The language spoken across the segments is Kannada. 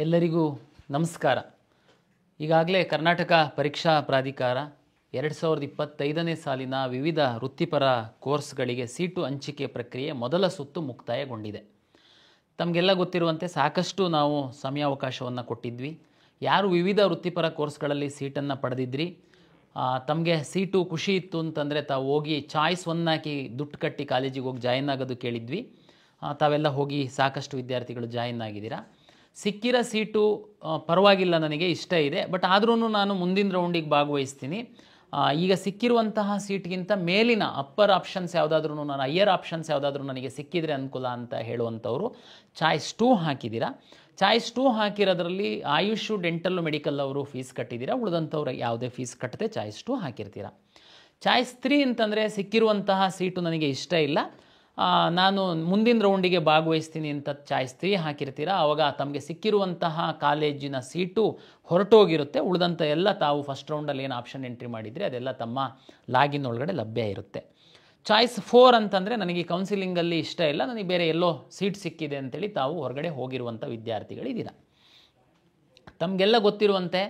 ಎಲ್ಲರಿಗೂ ನಮಸ್ಕಾರ. ಈಗಾಗಲೇ ಕರ್ನಾಟಕ ಪರೀಕ್ಷಾ ಪ್ರಾಧಿಕಾರ 2025ನೇ ಸಾಲಿನ ವಿವಿಧ ವೃತ್ತಿಪರ ಕೋರ್ಸ್ಗಳಿಗೆ ಸೀಟು ಹಂಚಿಕೆ ಪ್ರಕ್ರಿಯೆ ಮೊದಲ ಸುತ್ತು ಮುಕ್ತಾಯಗೊಂಡಿದೆ. ತಮಗೆಲ್ಲ ಗೊತ್ತಿರುವಂತೆ ಸಾಕಷ್ಟು ನಾವು ಸಮಯಾವಕಾಶವನ್ನು ಕೊಟ್ಟಿದ್ವಿ. ಯಾರು ವಿವಿಧ ವೃತ್ತಿಪರ ಕೋರ್ಸ್ಗಳಲ್ಲಿ ಸೀಟನ್ನು ಪಡೆದಿದ್ರಿ, ತಮಗೆ ಸೀಟು ಖುಷಿ ಇತ್ತು ಅಂತಂದರೆ ತಾವು ಹೋಗಿ ಚಾಯ್ಸ್ 1 ಹಾಕಿ ದುಡ್ಡು ಕಟ್ಟಿ ಕಾಲೇಜಿಗೆ ಹೋಗಿ ಜಾಯಿನ್ ಆಗೋದು ಕೇಳಿದ್ವಿ. ತಾವೆಲ್ಲ ಹೋಗಿ ಸಾಕಷ್ಟು ವಿದ್ಯಾರ್ಥಿಗಳು ಜಾಯಿನ್ ಆಗಿದ್ದೀರಾ. ಸಿಕ್ಕಿರೋ ಸೀಟು ಪರವಾಗಿಲ್ಲ, ನನಗೆ ಇಷ್ಟ ಇದೆ, ಬಟ್ ಆದ್ರೂ ನಾನು ಮುಂದಿನ ರೌಂಡಿಗೆ ಭಾಗವಹಿಸ್ತೀನಿ. ಈಗ ಸಿಕ್ಕಿರುವಂತಹ ಸೀಟ್ಗಿಂತ ಮೇಲಿನ ಅಪ್ಪರ್ ಆಪ್ಷನ್ಸ್ ಯಾವುದಾದ್ರೂ, ನಾನು ಹೈಯರ್ ಆಪ್ಷನ್ಸ್ ಯಾವುದಾದ್ರೂ ನನಗೆ ಸಿಕ್ಕಿದರೆ ಅನುಕೂಲ ಅಂತ ಹೇಳುವಂಥವ್ರು ಚಾಯ್ಸ್ 2 ಹಾಕಿದ್ದೀರಾ. ಚಾಯ್ಸ್ 2 ಹಾಕಿರೋದ್ರಲ್ಲಿ ಆಯುಷ್, ಡೆಂಟಲ್ಲು, ಮೆಡಿಕಲ್ ಅವರು ಫೀಸ್ ಕಟ್ಟಿದ್ದೀರಾ. ಉಳಿದಂಥವ್ರು ಯಾವುದೇ ಫೀಸ್ ಕಟ್ಟದೆ ಚಾಯ್ಸ್ 2 ಹಾಕಿರ್ತೀರಾ. ಚಾಯ್ಸ್ 3 ಅಂತಂದರೆ ಸಿಕ್ಕಿರುವಂತಹ ಸೀಟು ನನಗೆ ಇಷ್ಟ ಇಲ್ಲ, ನಾನು ಮುಂದಿನ ರೌಂಡಿಗೆ ಭಾಗವಹಿಸ್ತೀನಿ ಅಂತ ಚಾಯ್ಸ್ 3 ಹಾಕಿರ್ತೀರ. ಆವಾಗ ತಮಗೆ ಸಿಕ್ಕಿರುವಂತಹ ಕಾಲೇಜಿನ ಸೀಟು ಹೊರಟೋಗಿರುತ್ತೆ. ಉಳಿದಂಥ ಎಲ್ಲ ತಾವು ಫಸ್ಟ್ ರೌಂಡಲ್ಲಿ ಏನು ಆಪ್ಷನ್ ಎಂಟ್ರಿ ಮಾಡಿದರೆ ಅದೆಲ್ಲ ತಮ್ಮ ಲಾಗಿನ್ ಒಳಗಡೆ ಲಭ್ಯ ಇರುತ್ತೆ. ಚಾಯ್ಸ್ 4 ಅಂತಂದರೆ ನನಗೆ ಕೌನ್ಸಿಲಿಂಗಲ್ಲಿ ಇಷ್ಟ ಇಲ್ಲ, ನನಗೆ ಬೇರೆ ಎಲ್ಲೋ ಸೀಟ್ ಸಿಕ್ಕಿದೆ ಅಂತೇಳಿ ತಾವು ಹೊರಗಡೆ ಹೋಗಿರುವಂಥ ವಿದ್ಯಾರ್ಥಿಗಳಿದ್ದೀರ. ತಮಗೆಲ್ಲ ಗೊತ್ತಿರುವಂತೆ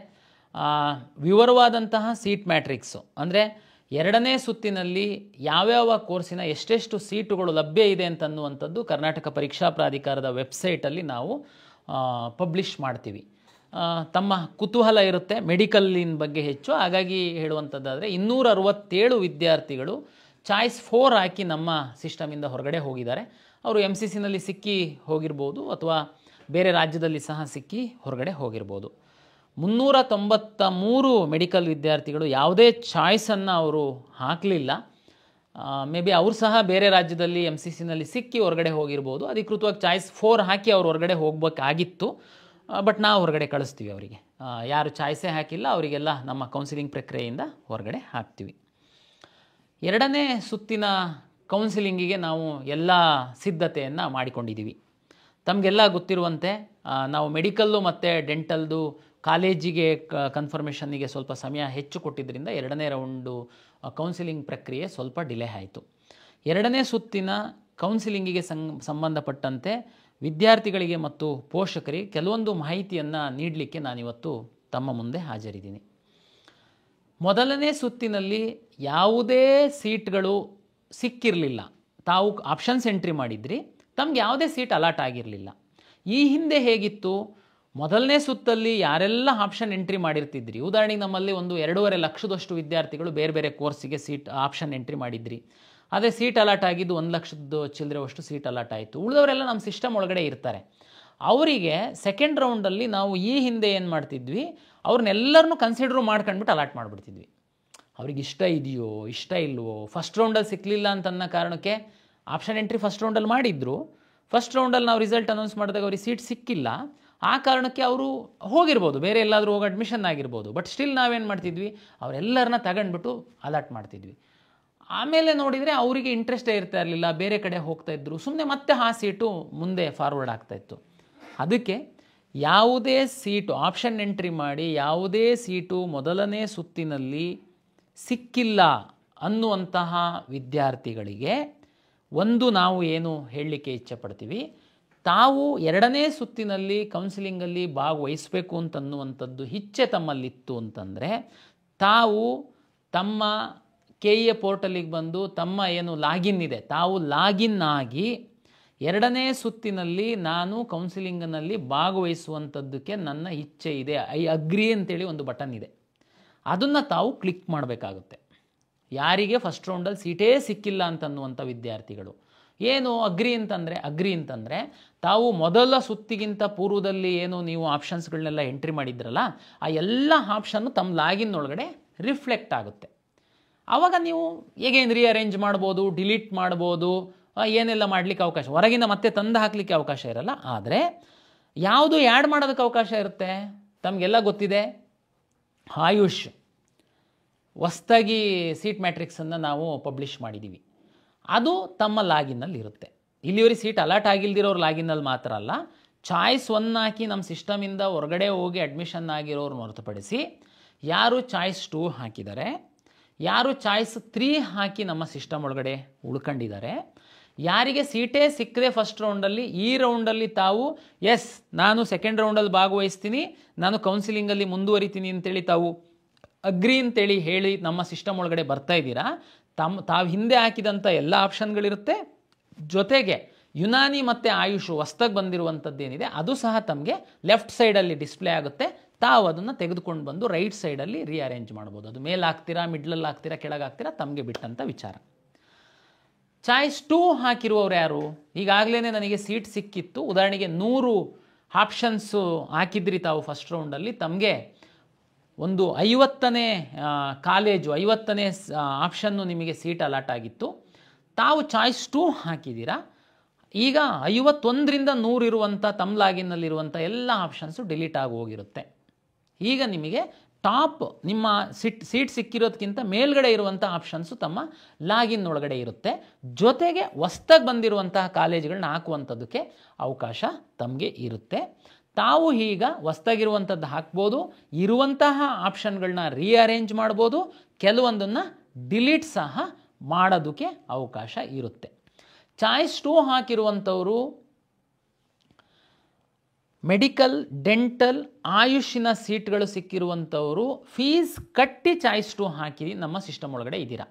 ವಿವರವಾದಂತಹ ಸೀಟ್ ಮ್ಯಾಟ್ರಿಕ್ಸು ಅಂದರೆ 2ನೇ ಸುತ್ತಿನಲ್ಲಿ ಯಾವ್ಯಾವ ಕೋರ್ಸಿನ ಎಷ್ಟೆಷ್ಟು ಸೀಟುಗಳು ಲಭ್ಯ ಇದೆ ಅಂತನ್ನುವಂಥದ್ದು ಕರ್ನಾಟಕ ಪರೀಕ್ಷಾ ಪ್ರಾಧಿಕಾರದ ವೆಬ್ಸೈಟಲ್ಲಿ ನಾವು ಪಬ್ಲಿಷ್ ಮಾಡ್ತೀವಿ. ತಮ್ಮ ಕುತೂಹಲ ಇರುತ್ತೆ ಮೆಡಿಕಲ್ಲಿನ ಬಗ್ಗೆ ಹೆಚ್ಚು, ಹಾಗಾಗಿ ಹೇಳುವಂಥದ್ದಾದರೆ 267 ವಿದ್ಯಾರ್ಥಿಗಳು ಚಾಯ್ಸ್ 4 ಹಾಕಿ ನಮ್ಮ ಸಿಸ್ಟಮಿಂದ ಹೊರಗಡೆ ಹೋಗಿದ್ದಾರೆ. ಅವರು MCCನಲ್ಲಿ ಸಿಕ್ಕಿ ಹೋಗಿರ್ಬೋದು ಅಥವಾ ಬೇರೆ ರಾಜ್ಯದಲ್ಲಿ ಸಹ ಸಿಕ್ಕಿ ಹೊರಗಡೆ ಹೋಗಿರ್ಬೋದು. 393 ಮೆಡಿಕಲ್ ವಿದ್ಯಾರ್ಥಿಗಳು ಯಾವುದೇ ಚಾಯ್ಸನ್ನು ಅವರು ಹಾಕಲಿಲ್ಲ. ಮೇ ಬಿ ಅವರು ಸಹ ಬೇರೆ ರಾಜ್ಯದಲ್ಲಿ MCCನಲ್ಲಿ ಸಿಕ್ಕಿ ಹೊರಗಡೆ ಹೋಗಿರ್ಬೋದು. ಅಧಿಕೃತವಾಗಿ ಚಾಯ್ಸ್ 4 ಹಾಕಿ ಅವ್ರು ಹೊರಗಡೆ ಹೋಗಬೇಕಾಗಿತ್ತು, ಬಟ್ ನಾವು ಹೊರಗಡೆ ಕಳಿಸ್ತೀವಿ ಅವರಿಗೆ. ಯಾರು ಚಾಯ್ಸೇ ಹಾಕಿಲ್ಲ ಅವರಿಗೆಲ್ಲ ನಮ್ಮ ಕೌನ್ಸಿಲಿಂಗ್ ಪ್ರಕ್ರಿಯೆಯಿಂದ ಹೊರಗಡೆ ಹಾಕ್ತೀವಿ. 2ನೇ ಸುತ್ತಿನ ಕೌನ್ಸಿಲಿಂಗಿಗೆ ನಾವು ಎಲ್ಲ ಸಿದ್ಧತೆಯನ್ನು ಮಾಡಿಕೊಂಡಿದ್ದೀವಿ. ತಮಗೆಲ್ಲ ಗೊತ್ತಿರುವಂತೆ ನಾವು ಮೆಡಿಕಲ್ಲು ಮತ್ತು ಡೆಂಟಲ್ದು ಕಾಲೇಜಿಗೆ ಕನ್ಫರ್ಮೇಷನ್ನಿಗೆ ಸ್ವಲ್ಪ ಸಮಯ ಹೆಚ್ಚು ಕೊಟ್ಟಿದ್ದರಿಂದ 2ನೇ ರೌಂಡು ಕೌನ್ಸಿಲಿಂಗ್ ಪ್ರಕ್ರಿಯೆ ಸ್ವಲ್ಪ ಡಿಲೇ ಆಯಿತು. 2ನೇ ಸುತ್ತಿನ ಕೌನ್ಸಿಲಿಂಗಿಗೆ ಸಂಬಂಧಪಟ್ಟಂತೆ ವಿದ್ಯಾರ್ಥಿಗಳಿಗೆ ಮತ್ತು ಪೋಷಕರಿಗೆ ಕೆಲವೊಂದು ಮಾಹಿತಿಯನ್ನು ನೀಡಲಿಕ್ಕೆ ನಾನಿವತ್ತು ತಮ್ಮ ಮುಂದೆ ಹಾಜರಿದ್ದೀನಿ. ಮೊದಲನೇ ಸುತ್ತಿನಲ್ಲಿ ಯಾವುದೇ ಸೀಟ್ಗಳು ಸಿಕ್ಕಿರಲಿಲ್ಲ. ತಾವು ಆಪ್ಷನ್ಸ್ ಎಂಟ್ರಿ ಮಾಡಿದ್ರಿ, ತಮಗೆ ಯಾವುದೇ ಸೀಟ್ ಅಲಾಟ್ ಆಗಿರಲಿಲ್ಲ. ಈ ಹಿಂದೆ ಹೇಗಿತ್ತು, ಮೊದಲನೇ ಸುತ್ತಲ್ಲಿ ಯಾರೆಲ್ಲ ಆಪ್ಷನ್ ಎಂಟ್ರಿ ಮಾಡಿರ್ತಿದ್ರಿ, ಉದಾಹರಣೆಗೆ ನಮ್ಮಲ್ಲಿ ಒಂದು 2.5 ಲಕ್ಷದಷ್ಟು ವಿದ್ಯಾರ್ಥಿಗಳು ಬೇರೆ ಬೇರೆ ಕೋರ್ಸಿಗೆ ಸೀಟ್ ಆಪ್ಷನ್ ಎಂಟ್ರಿ ಮಾಡಿದ್ರಿ. ಅದೇ ಸೀಟ್ ಅಲಾಟ್ ಆಗಿದ್ದು 1 ಲಕ್ಷದ ಚಿಲ್ಲರೆವಷ್ಟು ಸೀಟ್ ಅಲಾಟ್ ಆಯಿತು. ಉಳಿದವರೆಲ್ಲ ನಮ್ಮ ಸಿಸ್ಟಮ್ ಒಳಗಡೆ ಇರ್ತಾರೆ. ಅವರಿಗೆ ಸೆಕೆಂಡ್ ರೌಂಡಲ್ಲಿ ನಾವು ಈ ಹಿಂದೆ ಏನು ಮಾಡ್ತಿದ್ವಿ, ಅವ್ರನ್ನೆಲ್ಲರನ್ನೂ ಕನ್ಸಿಡರ್ ಮಾಡ್ಕೊಂಡ್ಬಿಟ್ಟು ಅಲಾಟ್ ಮಾಡಿಬಿಡ್ತಿದ್ವಿ. ಅವ್ರಿಗೆ ಇಷ್ಟ ಇದೆಯೋ ಇಷ್ಟ ಇಲ್ವೋ, ಫಸ್ಟ್ ರೌಂಡಲ್ಲಿ ಸಿಕ್ಕಲಿಲ್ಲ ಅಂತನ್ನ ಕಾರಣಕ್ಕೆ ಆಪ್ಷನ್ ಎಂಟ್ರಿ ಫಸ್ಟ್ ರೌಂಡಲ್ಲಿ ಮಾಡಿದ್ರು. ಫಸ್ಟ್ ರೌಂಡಲ್ಲಿ ನಾವು ರಿಸಲ್ಟ್ ಅನೌನ್ಸ್ ಮಾಡಿದಾಗ ಅವ್ರಿಗೆ ಸೀಟ್ ಸಿಕ್ಕಿಲ್ಲ, ಆ ಕಾರಣಕ್ಕೆ ಅವರು ಹೋಗಿರ್ಬೋದು, ಬೇರೆ ಎಲ್ಲಾದರೂ ಹೋಗಿ ಅಡ್ಮಿಷನ್ ಆಗಿರ್ಬೋದು. ಬಟ್ ಸ್ಟಿಲ್ ನಾವೇನು ಮಾಡ್ತಿದ್ವಿ, ಅವರೆಲ್ಲರನ್ನ ತಗೊಂಡ್ಬಿಟ್ಟು ಅಲಾಟ್ ಮಾಡ್ತಿದ್ವಿ. ಆಮೇಲೆ ನೋಡಿದರೆ ಅವರಿಗೆ ಇಂಟ್ರೆಸ್ಟೇ ಇರ್ತಾ ಇರಲಿಲ್ಲ, ಬೇರೆ ಕಡೆ ಹೋಗ್ತಾಯಿದ್ರು, ಸುಮ್ಮನೆ ಮತ್ತೆ ಆ ಸೀಟು ಮುಂದೆ ಫಾರ್ವರ್ಡ್ ಆಗ್ತಾಯಿತ್ತು. ಅದಕ್ಕೆ ಯಾವುದೇ ಸೀಟು ಆಪ್ಷನ್ ಎಂಟ್ರಿ ಮಾಡಿ ಯಾವುದೇ ಸೀಟು ಮೊದಲನೇ ಸುತ್ತಿನಲ್ಲಿ ಸಿಕ್ಕಿಲ್ಲ ಅನ್ನುವಂತಹ ವಿದ್ಯಾರ್ಥಿಗಳಿಗೆ ಒಂದು ನಾವು ಏನು ಹೇಳಲಿಕ್ಕೆ ಇಚ್ಛೆಪಡ್ತೀವಿ, ತಾವು 2ನೇ ಸುತ್ತಿನಲ್ಲಿ ಕೌನ್ಸಿಲಿಂಗಲ್ಲಿ ಭಾಗವಹಿಸಬೇಕು ಅಂತನ್ನುವಂಥದ್ದು ಇಚ್ಛೆ ತಮ್ಮಲ್ಲಿತ್ತು ಅಂತಂದರೆ ತಾವು ತಮ್ಮ KEA ಪೋರ್ಟಲಿಗೆ ಬಂದು ತಮ್ಮ ಏನು ಲಾಗಿನ್ ಇದೆ ತಾವು ಲಾಗಿನ್ ಆಗಿ 2ನೇ ಸುತ್ತಿನಲ್ಲಿ ನಾನು ಕೌನ್ಸಿಲಿಂಗ್ನಲ್ಲಿ ಭಾಗವಹಿಸುವಂಥದ್ದಕ್ಕೆ ನನ್ನ ಇಚ್ಛೆ ಇದೆ, ಐ ಅಗ್ರಿ ಅಂತೇಳಿ ಒಂದು ಬಟನ್ ಇದೆ, ಅದನ್ನು ತಾವು ಕ್ಲಿಕ್ ಮಾಡಬೇಕಾಗುತ್ತೆ. ಯಾರಿಗೆ ಫಸ್ಟ್ ರೌಂಡಲ್ಲಿ ಸೀಟೇ ಸಿಕ್ಕಿಲ್ಲ ಅಂತನ್ನುವಂಥ ವಿದ್ಯಾರ್ಥಿಗಳು ಏನು ಅಗ್ರಿ ಅಂತಂದರೆ ತಾವು ಮೊದಲ ಸುತ್ತಿಗಿಂತ ಪೂರ್ವದಲ್ಲಿ ಏನು ನೀವು ಆಪ್ಷನ್ಸ್ಗಳನ್ನೆಲ್ಲ ಎಂಟ್ರಿ ಮಾಡಿದ್ರಲ್ಲ, ಆ ಎಲ್ಲ ಆಪ್ಷನ್ನು ತಮ್ಮ ಲಾಗಿನ್ ಒಳಗಡೆ ರಿಫ್ಲೆಕ್ಟ್ ಆಗುತ್ತೆ. ಆವಾಗ ನೀವು ಹೇಗೇನು ರೀಅರೇಂಜ್ ಮಾಡ್ಬೋದು, ಡಿಲೀಟ್ ಮಾಡ್ಬೋದು, ಏನೆಲ್ಲ ಮಾಡಲಿಕ್ಕೆ ಅವಕಾಶ, ಹೊರಗಿಂದ ಮತ್ತೆ ತಂದು ಹಾಕಲಿಕ್ಕೆ ಅವಕಾಶ ಇರಲ್ಲ. ಆದರೆ ಯಾವುದು ಆ್ಯಡ್ ಮಾಡೋದಕ್ಕೆ ಅವಕಾಶ ಇರುತ್ತೆ, ತಮಗೆಲ್ಲ ಗೊತ್ತಿದೆ, ಆಯುಷ್ ಹೊಸ್ದಾಗಿ ಸೀಟ್ ಮ್ಯಾಟ್ರಿಕ್ಸನ್ನು ನಾವು ಪಬ್ಲಿಷ್ ಮಾಡಿದ್ದೀವಿ. ಅದು ತಮ್ಮ ಲಾಗಿನ್ನಲ್ಲಿ ಇರುತ್ತೆ. ಇಲ್ಲಿವರೆಗೆ ಸೀಟ್ ಅಲಾಟ್ ಆಗಿಲ್ದಿರೋರು ಲಾಗಿನ್ನಲ್ಲಿ ಮಾತ್ರ ಅಲ್ಲ, ಚಾಯ್ಸ್ 1 ಹಾಕಿ ನಮ್ಮ ಸಿಸ್ಟಮಿಂದ ಹೊರಗಡೆ ಹೋಗಿ ಅಡ್ಮಿಷನ್ ಆಗಿರೋರು ಹೊರತುಪಡಿಸಿ ಯಾರು ಚಾಯ್ಸ್ 2 ಹಾಕಿದ್ದಾರೆ, ಯಾರು ಚಾಯ್ಸ್ 3 ಹಾಕಿ ನಮ್ಮ ಸಿಸ್ಟಮ್ ಒಳಗಡೆ ಉಳ್ಕೊಂಡಿದ್ದಾರೆ, ಯಾರಿಗೆ ಸೀಟೇ ಸಿಕ್ಕದೆ ಫಸ್ಟ್ ರೌಂಡಲ್ಲಿ, ಈ ರೌಂಡಲ್ಲಿ ತಾವು ಎಸ್ ನಾನು ಸೆಕೆಂಡ್ ರೌಂಡಲ್ಲಿ ಭಾಗವಹಿಸ್ತೀನಿ, ನಾನು ಕೌನ್ಸಿಲಿಂಗಲ್ಲಿ ಮುಂದುವರಿತೀನಿ ಅಂತೇಳಿ ತಾವು ಅಗ್ರಿ ಅಂತೇಳಿ ಹೇಳಿ ನಮ್ಮ ಸಿಸ್ಟಮ್ ಒಳಗಡೆ ಬರ್ತಾ ಇದ್ದೀರಾ, ತಾವು ಹಿಂದೆ ಹಾಕಿದಂಥ ಎಲ್ಲ ಆಪ್ಷನ್ಗಳಿರುತ್ತೆ, ಜೊತೆಗೆ ಯುನಾನಿ ಮತ್ತು ಆಯುಷ್ ಹೊಸ್ದಾಗಿ ಬಂದಿರುವಂಥದ್ದೇನಿದೆ ಅದು ಸಹ ತಮಗೆ ಲೆಫ್ಟ್ ಸೈಡಲ್ಲಿ ಡಿಸ್ಪ್ಲೇ ಆಗುತ್ತೆ. ತಾವು ಅದನ್ನು ತೆಗೆದುಕೊಂಡು ಬಂದು ರೈಟ್ ಸೈಡಲ್ಲಿ ರೀಅರೇಂಜ್ ಮಾಡ್ಬೋದು. ಅದು ಮೇಲೆ ಹಾಕ್ತೀರಾ, ಮಿಡ್ಲಲ್ಲಿ ಹಾಕ್ತೀರಾ, ಕೆಳಗೆ ಹಾಕ್ತೀರಾ, ತಮಗೆ ಬಿಟ್ಟಂಥ ವಿಚಾರ. ಚಾಯ್ಸ್ 2 ಹಾಕಿರುವವರು ಯಾರು? ಈಗಾಗಲೇ ನನಗೆ ಸೀಟ್ ಸಿಕ್ಕಿತ್ತು, ಉದಾಹರಣೆಗೆ 100 ಆಪ್ಷನ್ಸು ಹಾಕಿದ್ರಿ ತಾವು ಫಸ್ಟ್ ರೌಂಡಲ್ಲಿ, ತಮಗೆ ಒಂದು 50ನೇ ಕಾಲೇಜು 50ನೇ ಆಪ್ಷನ್ನು ನಿಮಗೆ ಸೀಟ್ ಅಲಾಟ್ ಆಗಿತ್ತು. ತಾವು ಚಾಯ್ಸ್ 2 ಹಾಕಿದ್ದೀರಾ. ಈಗ 51ರಿಂದ 100 ಇರುವಂಥ ತಮ್ಮ ಲಾಗಿನ್ನಲ್ಲಿರುವಂಥ ಎಲ್ಲ ಆಪ್ಷನ್ಸು ಡಿಲೀಟ್ ಆಗಿ ಹೋಗಿರುತ್ತೆ. ಈಗ ನಿಮಗೆ ಟಾಪ್ ನಿಮ್ಮ ಸೀಟ್ ಸಿಕ್ಕಿರೋದಕ್ಕಿಂತ ಮೇಲ್ಗಡೆ ಇರುವಂಥ ಆಪ್ಷನ್ಸು ತಮ್ಮ ಲಾಗಿನ್ ಒಳಗಡೆ ಇರುತ್ತೆ. ಜೊತೆಗೆ ಹೊಸ್ದಾಗಿ ಬಂದಿರುವಂತಹ ಕಾಲೇಜುಗಳನ್ನ ಹಾಕುವಂಥದ್ದಕ್ಕೆ ಅವಕಾಶ ತಮಗೆ ಇರುತ್ತೆ. ತಾವು ಈಗ ಹೊಸ್ದಾಗಿರುವಂಥದ್ದು ಹಾಕ್ಬೋದು, ಇರುವಂತಹ ಆಪ್ಷನ್ಗಳನ್ನ ರೀಅರೇಂಜ್ ಮಾಡ್ಬೋದು, ಕೆಲವೊಂದನ್ನು ಡಿಲೀಟ್ ಸಹ ಮಾಡೋದಕ್ಕೆ ಅವಕಾಶ ಇರುತ್ತೆ. ಚಾಯ್ಸ್ 2 ಹಾಕಿರುವಂಥವರು ಮೆಡಿಕಲ್, ಡೆಂಟಲ್, ಆಯುಷಿನ ಸೀಟ್ಗಳು ಸಿಕ್ಕಿರುವಂಥವರು ಫೀಸ್ ಕಟ್ಟಿ ಚಾಯ್ಸ್ 2 ಹಾಕಿ ನಮ್ಮ ಸಿಸ್ಟಮ್ ಒಳಗಡೆ ಇದ್ದೀರಾ.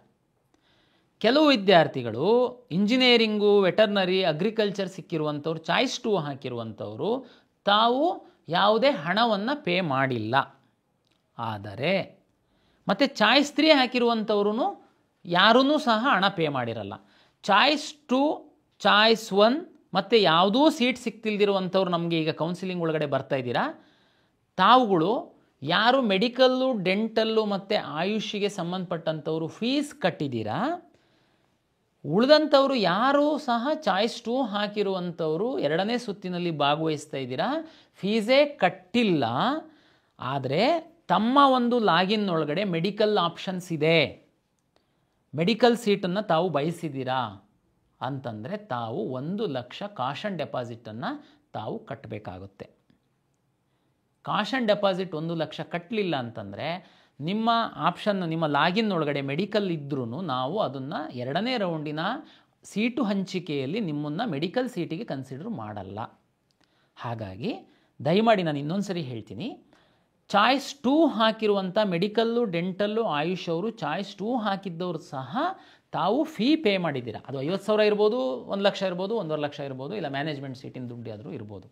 ಕೆಲವು ವಿದ್ಯಾರ್ಥಿಗಳು ಇಂಜಿನಿಯರಿಂಗು, ವೆಟರ್ನರಿ, ಅಗ್ರಿಕಲ್ಚರ್ ಸಿಕ್ಕಿರುವಂಥವ್ರು ಚಾಯ್ಸ್ 2 ಹಾಕಿರುವಂಥವರು ತಾವು ಯಾವುದೇ ಹಣವನ್ನು ಪೇ ಮಾಡಿಲ್ಲ. ಆದರೆ ಮತ್ತು ಚಾಯ್ಸ್ 3 ಹಾಕಿರುವಂಥವ್ರು ಯಾರೂ ಸಹ ಹಣ ಪೇ ಮಾಡಿರಲ್ಲ. ಚಾಯ್ಸ್ 2, ಚಾಯ್ಸ್ 1 ಮತ್ತು ಯಾವುದೂ ಸೀಟ್ ಸಿಕ್ತಿಲ್ದಿರುವಂಥವ್ರು ನಮಗೆ ಈಗ ಕೌನ್ಸಿಲಿಂಗ್ ಒಳಗಡೆ ಬರ್ತಾ ಇದ್ದೀರಾ. ತಾವುಗಳು ಯಾರು ಮೆಡಿಕಲ್ಲು, ಡೆಂಟಲ್ಲು ಮತ್ತು ಆಯುಷಿಗೆ ಸಂಬಂಧಪಟ್ಟಂಥವರು ಫೀಸ್ ಕಟ್ಟಿದ್ದೀರಾ, ಉಳಿದಂಥವರು ಯಾರೂ ಸಹ ಚಾಯ್ಸ್ 2 ಹಾಕಿರುವಂಥವರು 2ನೇ ಸುತ್ತಿನಲ್ಲಿ ಭಾಗವಹಿಸ್ತಾ ಇದ್ದೀರಾ, ಫೀಸೇ ಕಟ್ಟಿಲ್ಲ. ಆದರೆ ತಮ್ಮ ಒಂದು ಲಾಗಿನ್ ಒಳಗಡೆ ಮೆಡಿಕಲ್ ಆಪ್ಷನ್ಸ್ ಇದೆ, ಮೆಡಿಕಲ್ ಸೀಟನ್ನು ತಾವು ಬಯಸಿದ್ದೀರಾ ಅಂತಂದರೆ ತಾವು 1 ಲಕ್ಷ ಕಾಷನ್ ಡೆಪಾಸಿಟನ್ನು ತಾವು ಕಟ್ಟಬೇಕಾಗುತ್ತೆ. ಕಾಷನ್ ಡೆಪಾಸಿಟ್ 1 ಲಕ್ಷ ಕಟ್ಟಲಿಲ್ಲ ಅಂತಂದರೆ ನಿಮ್ಮ ಆಪ್ಷನ್, ನಿಮ್ಮ ಲಾಗಿನ್ ಒಳಗಡೆ ಮೆಡಿಕಲ್ ಇದ್ರೂ ನಾವು ಅದನ್ನು 2ನೇ ರೌಂಡಿನ ಸೀಟು ಹಂಚಿಕೆಯಲ್ಲಿ ನಿಮ್ಮನ್ನು ಮೆಡಿಕಲ್ ಸೀಟಿಗೆ ಕನ್ಸಿಡರ್ ಮಾಡಲ್ಲ. ಹಾಗಾಗಿ ದಯಮಾಡಿ ನಾನು ಇನ್ನೊಂದು ಸರಿ ಹೇಳ್ತೀನಿ, ಚಾಯ್ಸ್ 2 ಹಾಕಿರುವಂಥ ಮೆಡಿಕಲ್ಲು, ಡೆಂಟಲ್ಲು, ಆಯುಷ್ ಅವರು ಚಾಯ್ಸ್ 2 ಹಾಕಿದ್ದವರು ಸಹ ತಾವು ಫೀ ಪೇ ಮಾಡಿದ್ದೀರಾ. ಅದು 50,000 ಇರ್ಬೋದು, 1 ಲಕ್ಷ ಇರ್ಬೋದು, 1.5 ಲಕ್ಷ ಇರ್ಬೋದು, ಇಲ್ಲ ಮ್ಯಾನೇಜ್ಮೆಂಟ್ ಸೀಟಿನ ದುಡ್ಡು ಆದರೂ ಇರ್ಬೋದು.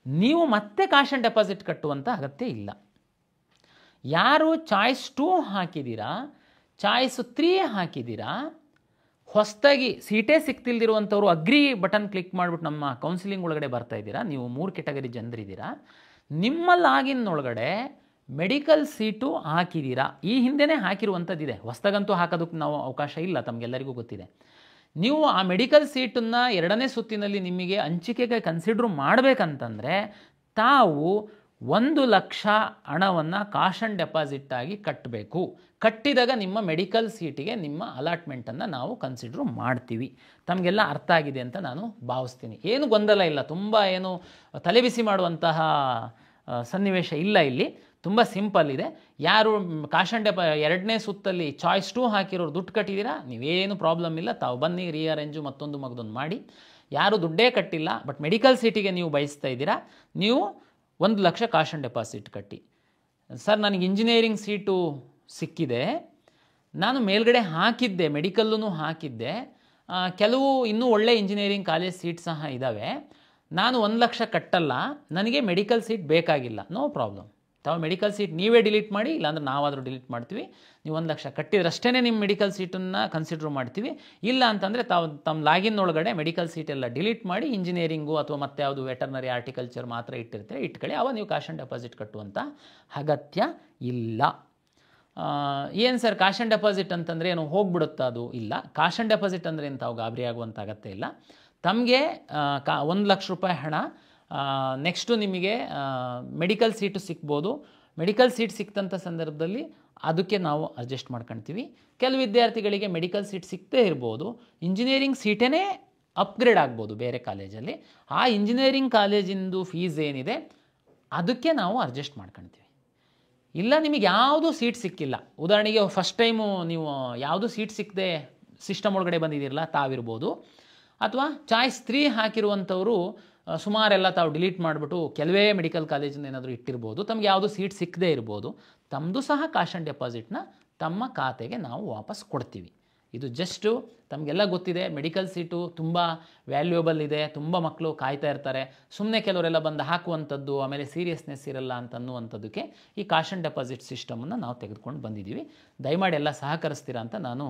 ನೀವು ಮತ್ತೆ ಕಾಷನ್ ಡೆಪಾಸಿಟ್ ಕಟ್ಟುವಂಥ ಅಗತ್ಯ ಇಲ್ಲ. ಯಾರು ಚಾಯ್ಸ್ 2 ಹಾಕಿದ್ದೀರಾ, ಚಾಯ್ಸ್ 3 ಹಾಕಿದ್ದೀರಾ, ಹೊಸದಾಗಿ ಸೀಟೇ ಸಿಕ್ತಿಲ್ದಿರುವಂಥವ್ರು ಅಗ್ರಿ ಬಟನ್ ಕ್ಲಿಕ್ ಮಾಡಿಬಿಟ್ಟು ನಮ್ಮ ಕೌನ್ಸಿಲಿಂಗ್ ಒಳಗಡೆ ಬರ್ತಾ ಇದ್ದೀರಾ, ನೀವು 3 ಕೆಟಗರಿ ಜನರಿದ್ದೀರಾ. ನಿಮ್ಮ ಲಾಗಿನ್ ಒಳಗಡೆ ಮೆಡಿಕಲ್ ಸೀಟು ಹಾಕಿದ್ದೀರಾ, ಈ ಹಿಂದೆನೇ ಹಾಕಿರುವಂಥದ್ದಿದೆ, ಹೊಸದಾಗಂತೂ ಹಾಕೋದಕ್ಕೆ ನಾವು ಅವಕಾಶ ಇಲ್ಲ, ತಮಗೆಲ್ಲರಿಗೂ ಗೊತ್ತಿದೆ. ನೀವು ಆ ಮೆಡಿಕಲ್ ಸೀಟನ್ನು 2ನೇ ಸುತ್ತಿನಲ್ಲಿ ನಿಮಗೆ ಹಂಚಿಕೆಗೆ ಕನ್ಸಿಡರ್ ಮಾಡಬೇಕಂತಂದರೆ ತಾವು 1 ಲಕ್ಷ ಹಣವನ್ನು ಕಾಷನ್ ಡೆಪಾಸಿಟ್ ಆಗಿ ಕಟ್ಟಬೇಕು. ಕಟ್ಟಿದಾಗ ನಿಮ್ಮ ಮೆಡಿಕಲ್ ಸೀಟಿಗೆ ನಿಮ್ಮ ಅಲಾಟ್ಮೆಂಟನ್ನು ನಾವು ಕನ್ಸಿಡರ್ ಮಾಡ್ತೀವಿ. ತಮಗೆಲ್ಲ ಅರ್ಥ ಆಗಿದೆ ಅಂತ ನಾನು ಭಾವಿಸ್ತೀನಿ. ಏನು ಗೊಂದಲ ಇಲ್ಲ, ತುಂಬ ಏನು ತಲೆಬಿಸಿ ಮಾಡುವಂತಹ ಸನ್ನಿವೇಶ ಇಲ್ಲ. ಇಲ್ಲಿ ತುಂಬ ಸಿಂಪಲ್ ಇದೆ. ಯಾರು ಕಾಷನ್ 2ನೇ ಸುತ್ತಲ್ಲಿ ಚಾಯ್ಸ್ 2 ಹಾಕಿರೋರು ದುಡ್ಡು ಕಟ್ಟಿದ್ದೀರಾ, ನೀವೇನು ಪ್ರಾಬ್ಲಮ್ ಇಲ್ಲ, ತಾವು ಬನ್ನಿ ರೀಅರೇಂಜು ಮತ್ತೊಂದು ಮಗದೊಂದು ಮಾಡಿ. ಯಾರು ದುಡ್ಡೇ ಕಟ್ಟಿಲ್ಲ ಬಟ್ ಮೆಡಿಕಲ್ ಸೀಟಿಗೆ ನೀವು ಬಯಸ್ತಾ ಇದ್ದೀರಾ, ನೀವು 1 ಲಕ್ಷ ಕಾಷನ್ ಡೆಪಾಸಿಟ್ ಕಟ್ಟಿ. ಸರ್ ನನಗೆ ಇಂಜಿನಿಯರಿಂಗ್ ಸೀಟು ಸಿಕ್ಕಿದೆ, ನಾನು ಮೇಲ್ಗಡೆ ಹಾಕಿದ್ದೆ, ಮೆಡಿಕಲ್ಲೂ ಹಾಕಿದ್ದೆ, ಕೆಲವು ಇನ್ನೂ ಒಳ್ಳೆ ಇಂಜಿನಿಯರಿಂಗ್ ಕಾಲೇಜ್ ಸೀಟ್ ಸಹ ಇದ್ದಾವೆ, ನಾನು 1 ಲಕ್ಷ ಕಟ್ಟಲ್ಲ, ನನಗೆ ಮೆಡಿಕಲ್ ಸೀಟ್ ಬೇಕಾಗಿಲ್ಲ. ನೋ ಪ್ರಾಬ್ಲಮ್, ತಾವು ಮೆಡಿಕಲ್ ಸೀಟ್ ನೀವೇ ಡಿಲೀಟ್ ಮಾಡಿ, ಇಲ್ಲಾಂದ್ರೆ ನಾವಾದರೂ ಡಿಲೀಟ್ ಮಾಡ್ತೀವಿ. ನೀವು 1 ಲಕ್ಷ ಕಟ್ಟಿದ್ರಷ್ಟೇ ನಿಮ್ಮ ಮೆಡಿಕಲ್ ಸೀಟನ್ನು ಕನ್ಸಿಡರ್ ಮಾಡ್ತೀವಿ. ಇಲ್ಲ ಅಂತಂದರೆ ತಾವು ತಮ್ಮ ಲಾಗಿನ್ ಒಳಗಡೆ ಮೆಡಿಕಲ್ ಸೀಟೆಲ್ಲ ಡಿಲೀಟ್ ಮಾಡಿ ಇಂಜಿನಿಯರಿಂಗು ಅಥವಾ ಮತ್ತೆ ಯಾವುದು ವೆಟರ್ನರಿ, ಆರ್ಟಿಕಲ್ಚರ್ ಮಾತ್ರ ಇಟ್ಟಿರ್ತೀರಿ, ಇಟ್ಕೊಳ್ಳಿ. ಅವಾಗ ನೀವು ಕಾಷನ್ ಡೆಪಾಸಿಟ್ ಕಟ್ಟುವಂಥ ಅಗತ್ಯ ಇಲ್ಲ. ಏನು ಸರ್ ಕಾಷನ್ ಡೆಪಾಸಿಟ್ ಅಂತಂದರೆ ಏನು ಹೋಗ್ಬಿಡುತ್ತಾ? ಅದು ಇಲ್ಲ. ಕಾಷನ್ ಡೆಪಾಸಿಟ್ ಅಂದರೆ ಏನು ತಾವು ಗಾಬರಿ ಆಗುವಂಥ ಅಗತ್ಯ ಇಲ್ಲ. ತಮಗೆ 1 ಲಕ್ಷ ರೂಪಾಯಿ ಹಣ, ನೆಕ್ಸ್ಟು ನಿಮಗೆ ಮೆಡಿಕಲ್ ಸೀಟು ಸಿಗ್ಬೋದು. ಮೆಡಿಕಲ್ ಸೀಟ್ ಸಿಕ್ತಂಥ ಸಂದರ್ಭದಲ್ಲಿ ಅದಕ್ಕೆ ನಾವು ಅಡ್ಜಸ್ಟ್ ಮಾಡ್ಕೊಳ್ತೀವಿ. ಕೆಲವು ವಿದ್ಯಾರ್ಥಿಗಳಿಗೆ ಮೆಡಿಕಲ್ ಸೀಟ್ ಸಿಗ್ತೇ ಇರ್ಬೋದು, ಇಂಜಿನಿಯರಿಂಗ್ ಸೀಟೇ ಅಪ್ಗ್ರೇಡ್ ಆಗ್ಬೋದು ಬೇರೆ ಕಾಲೇಜಲ್ಲಿ. ಆ ಇಂಜಿನಿಯರಿಂಗ್ ಕಾಲೇಜಿಂದು ಫೀಸ್ ಏನಿದೆ ಅದಕ್ಕೆ ನಾವು ಅಡ್ಜಸ್ಟ್ ಮಾಡ್ಕೊಳ್ತೀವಿ. ಇಲ್ಲ ನಿಮಗೆ ಯಾವುದೂ ಸೀಟ್ ಸಿಕ್ಕಿಲ್ಲ, ಉದಾಹರಣೆಗೆ ಫಸ್ಟ್ ಟೈಮು ನೀವು ಯಾವುದೂ ಸೀಟ್ ಸಿಕ್ಕದೆ ಸಿಸ್ಟಮ್ ಒಳಗಡೆ ಬಂದಿದ್ದೀರಲ್ಲ ತಾವಿರ್ಬೋದು, ಅಥವಾ ಚಾಯ್ಸ್ 3 ಹಾಕಿರುವಂಥವರು ಸುಮಾರೆಲ್ಲ ತಾವು ಡಿಲೀಟ್ ಮಾಡಿಬಿಟ್ಟು ಕೆಲವೇ ಮೆಡಿಕಲ್ ಕಾಲೇಜಿಂದ ಏನಾದರೂ ಇಟ್ಟಿರ್ಬೋದು, ತಮಗೆ ಯಾವುದೂ ಸೀಟ್ ಸಿಕ್ಕದೇ ಇರ್ಬೋದು. ತಮ್ಮದು ಸಹ ಕಾಶ್ ಆ್ಯಂಡ್ ಡೆಪಾಸಿಟ್ನ ತಮ್ಮ ಖಾತೆಗೆ ನಾವು ವಾಪಸ್ ಕೊಡ್ತೀವಿ. ಇದು ಜಸ್ಟು ತಮಗೆಲ್ಲ ಗೊತ್ತಿದೆ, ಮೆಡಿಕಲ್ ಸೀಟು ತುಂಬ ವ್ಯಾಲ್ಯೂಯಬಲ್ ಇದೆ, ತುಂಬ ಮಕ್ಕಳು ಕಾಯ್ತಾ ಇರ್ತಾರೆ. ಸುಮ್ಮನೆ ಕೆಲವರೆಲ್ಲ ಬಂದು ಹಾಕುವಂಥದ್ದು, ಆಮೇಲೆ ಸೀರಿಯಸ್ನೆಸ್ ಇರಲ್ಲ ಅಂತನ್ನುವಂಥದ್ದಕ್ಕೆ ಈ ಕಾಶ್ ಆ್ಯಂಡ್ ಡೆಪಾಸಿಟ್ ಸಿಸ್ಟಮನ್ನು ನಾವು ತೆಗೆದುಕೊಂಡು ಬಂದಿದ್ದೀವಿ. ದಯಮಾಡಿ ಎಲ್ಲ ಸಹಕರಿಸ್ತೀರಾ ಅಂತ ನಾನು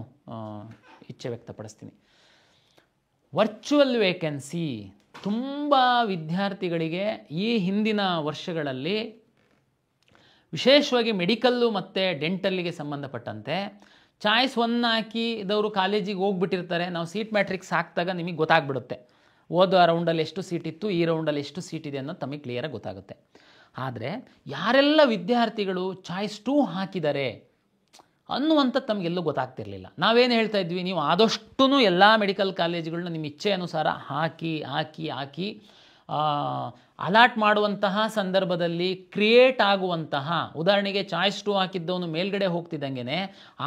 ಇಚ್ಛೆ ವ್ಯಕ್ತಪಡಿಸ್ತೀನಿ. ವರ್ಚುವಲ್ ವೇಕೆನ್ಸಿ ತುಂಬ ವಿದ್ಯಾರ್ಥಿಗಳಿಗೆ ಈ ಹಿಂದಿನ ವರ್ಷಗಳಲ್ಲಿ ವಿಶೇಷವಾಗಿ ಮೆಡಿಕಲ್ಲು ಮತ್ತು ಡೆಂಟಲ್ಲಿಗೆ ಸಂಬಂಧಪಟ್ಟಂತೆ ಚಾಯ್ಸ್ 1 ಹಾಕಿದವರು ಕಾಲೇಜಿಗೆ ಹೋಗ್ಬಿಟ್ಟಿರ್ತಾರೆ. ನಾವು ಸೀಟ್ ಮ್ಯಾಟ್ರಿಕ್ಸ್ ಹಾಕಿದಾಗ ನಿಮಗೆ ಗೊತ್ತಾಗ್ಬಿಡುತ್ತೆ, ಓದೋ ರೌಂಡಲ್ಲಿ ಎಷ್ಟು ಸೀಟ್ ಇತ್ತು, ಈ ರೌಂಡಲ್ಲಿ ಎಷ್ಟು ಸೀಟ್ ಇದೆ ಅನ್ನೋದು ತಮಗೆ ಕ್ಲಿಯರಾಗಿ ಗೊತ್ತಾಗುತ್ತೆ. ಆದರೆ ಯಾರೆಲ್ಲ ವಿದ್ಯಾರ್ಥಿಗಳು ಚಾಯ್ಸ್ 2 ಹಾಕಿದ್ದಾರೆ ಅನ್ನುವಂಥದ್ದು ತಮಗೆಲ್ಲೂ ಗೊತ್ತಾಗ್ತಿರಲಿಲ್ಲ. ನಾವೇನು ಹೇಳ್ತಾ ಇದ್ವಿ, ನೀವು ಆದಷ್ಟು ಎಲ್ಲ ಮೆಡಿಕಲ್ ಕಾಲೇಜುಗಳನ್ನ ನಿಮ್ಮ ಇಚ್ಛೆ ಅನುಸಾರ ಹಾಕಿ ಅಲಾಟ್ ಮಾಡುವಂತಹ ಸಂದರ್ಭದಲ್ಲಿ ಕ್ರಿಯೇಟ್ ಆಗುವಂತಹ, ಉದಾಹರಣೆಗೆ ಚಾಯ್ಸ್ 2 ಹಾಕಿದ್ದವನು ಮೇಲ್ಗಡೆ ಹೋಗ್ತಿದ್ದಂಗೆ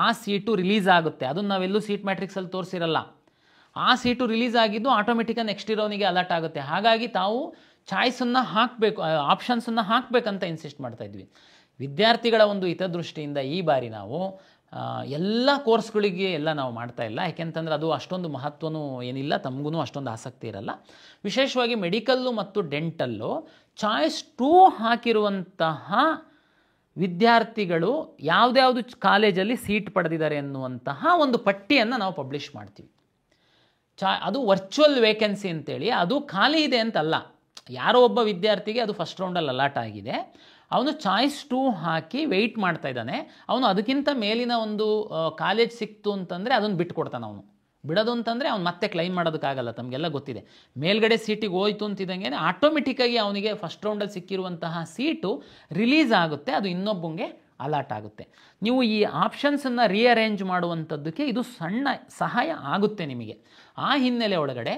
ಆ ಸೀಟು ರಿಲೀಸ್ ಆಗುತ್ತೆ. ಅದನ್ನು ನಾವೆಲ್ಲೂ ಸೀಟ್ ಮ್ಯಾಟ್ರಿಕ್ಸಲ್ಲಿ ತೋರಿಸಿರಲ್ಲ. ಆ ಸೀಟು ರಿಲೀಸ್ ಆಗಿದ್ದು ಆಟೋಮೆಟಿಕಾಗಿ ನೆಕ್ಸ್ಟ್ ಇರೋನಿಗೆ ಅಲರ್ಟ್ ಆಗುತ್ತೆ. ಹಾಗಾಗಿ ತಾವು ಚಾಯ್ಸನ್ನು ಹಾಕಬೇಕು, ಆಪ್ಷನ್ಸನ್ನು ಹಾಕಬೇಕಂತ ಇನ್ಸಿಸ್ಟ್ ಮಾಡ್ತಾಯಿದ್ವಿ. ವಿದ್ಯಾರ್ಥಿಗಳ ಒಂದು ಹಿತದೃಷ್ಟಿಯಿಂದ ಈ ಬಾರಿ ನಾವು ಎಲ್ಲ ಕೋರ್ಸ್ಗಳಿಗೆ ಎಲ್ಲ ನಾವು ಮಾಡ್ತಾ ಇಲ್ಲ. ಯಾಕೆಂತಂದರೆ ಅದು ಅಷ್ಟೊಂದು ಮಹತ್ವನೂ ಏನಿಲ್ಲ, ತಮಗೂ ಅಷ್ಟೊಂದು ಆಸಕ್ತಿ ಇರಲ್ಲ. ವಿಶೇಷವಾಗಿ ಮೆಡಿಕಲ್ಲು ಮತ್ತು ಡೆಂಟಲ್ಲು ಚಾಯ್ಸ್ 2 ಹಾಕಿರುವಂತಹ ವಿದ್ಯಾರ್ಥಿಗಳು ಯಾವುದ್ಯಾವುದು ಕಾಲೇಜಲ್ಲಿ ಸೀಟ್ ಪಡೆದಿದ್ದಾರೆ ಎನ್ನುವಂತಹ ಒಂದು ಪಟ್ಟಿಯನ್ನು ನಾವು ಪಬ್ಲಿಷ್ ಮಾಡ್ತೀವಿ. ಅದು ವರ್ಚುವಲ್ ವೇಕೆನ್ಸಿ ಅಂತೇಳಿ, ಅದು ಖಾಲಿ ಇದೆ ಅಂತಲ್ಲ. ಯಾರೋ ಒಬ್ಬ ವಿದ್ಯಾರ್ಥಿಗೆ ಅದು ಫಸ್ಟ್ ರೌಂಡಲ್ಲಿ ಅಲಾಟ್ ಆಗಿದೆ, ಅವನು ಚಾಯ್ಸ್ 2 ಹಾಕಿ ವೆಯ್ಟ್ ಮಾಡ್ತಾ ಇದ್ದಾನೆ. ಅವನು ಅದಕ್ಕಿಂತ ಮೇಲಿನ ಒಂದು ಕಾಲೇಜ್ ಸಿಕ್ತು ಅಂತಂದರೆ ಅದನ್ನು ಬಿಟ್ಕೊಡ್ತಾನೆ. ಅವನು ಬಿಡೋದು ಅಂತಂದರೆ ಅವ್ನು ಮತ್ತೆ ಕ್ಲೈಮ್ ಮಾಡೋದಕ್ಕಾಗಲ್ಲ, ತಮಗೆಲ್ಲ ಗೊತ್ತಿದೆ. ಮೇಲ್ಗಡೆ ಸೀಟಿಗೆ ಹೋಯ್ತು ಅಂತಿದ್ದಂಗೆ ಆಟೋಮೆಟಿಕ್ಕಾಗಿ ಅವನಿಗೆ ಫಸ್ಟ್ ರೌಂಡಲ್ಲಿ ಸಿಕ್ಕಿರುವಂತಹ ಸೀಟು ರಿಲೀಸ್ ಆಗುತ್ತೆ, ಅದು ಇನ್ನೊಬ್ಬಂಗೆ ಅಲಾಟ್ ಆಗುತ್ತೆ. ನೀವು ಈ ಆಪ್ಷನ್ಸನ್ನು ರೀಅರೇಂಜ್ ಮಾಡುವಂಥದ್ದಕ್ಕೆ ಇದು ಸಣ್ಣ ಸಹಾಯ ಆಗುತ್ತೆ ನಿಮಗೆ. ಆ ಹಿನ್ನೆಲೆ ಒಳಗಡೆ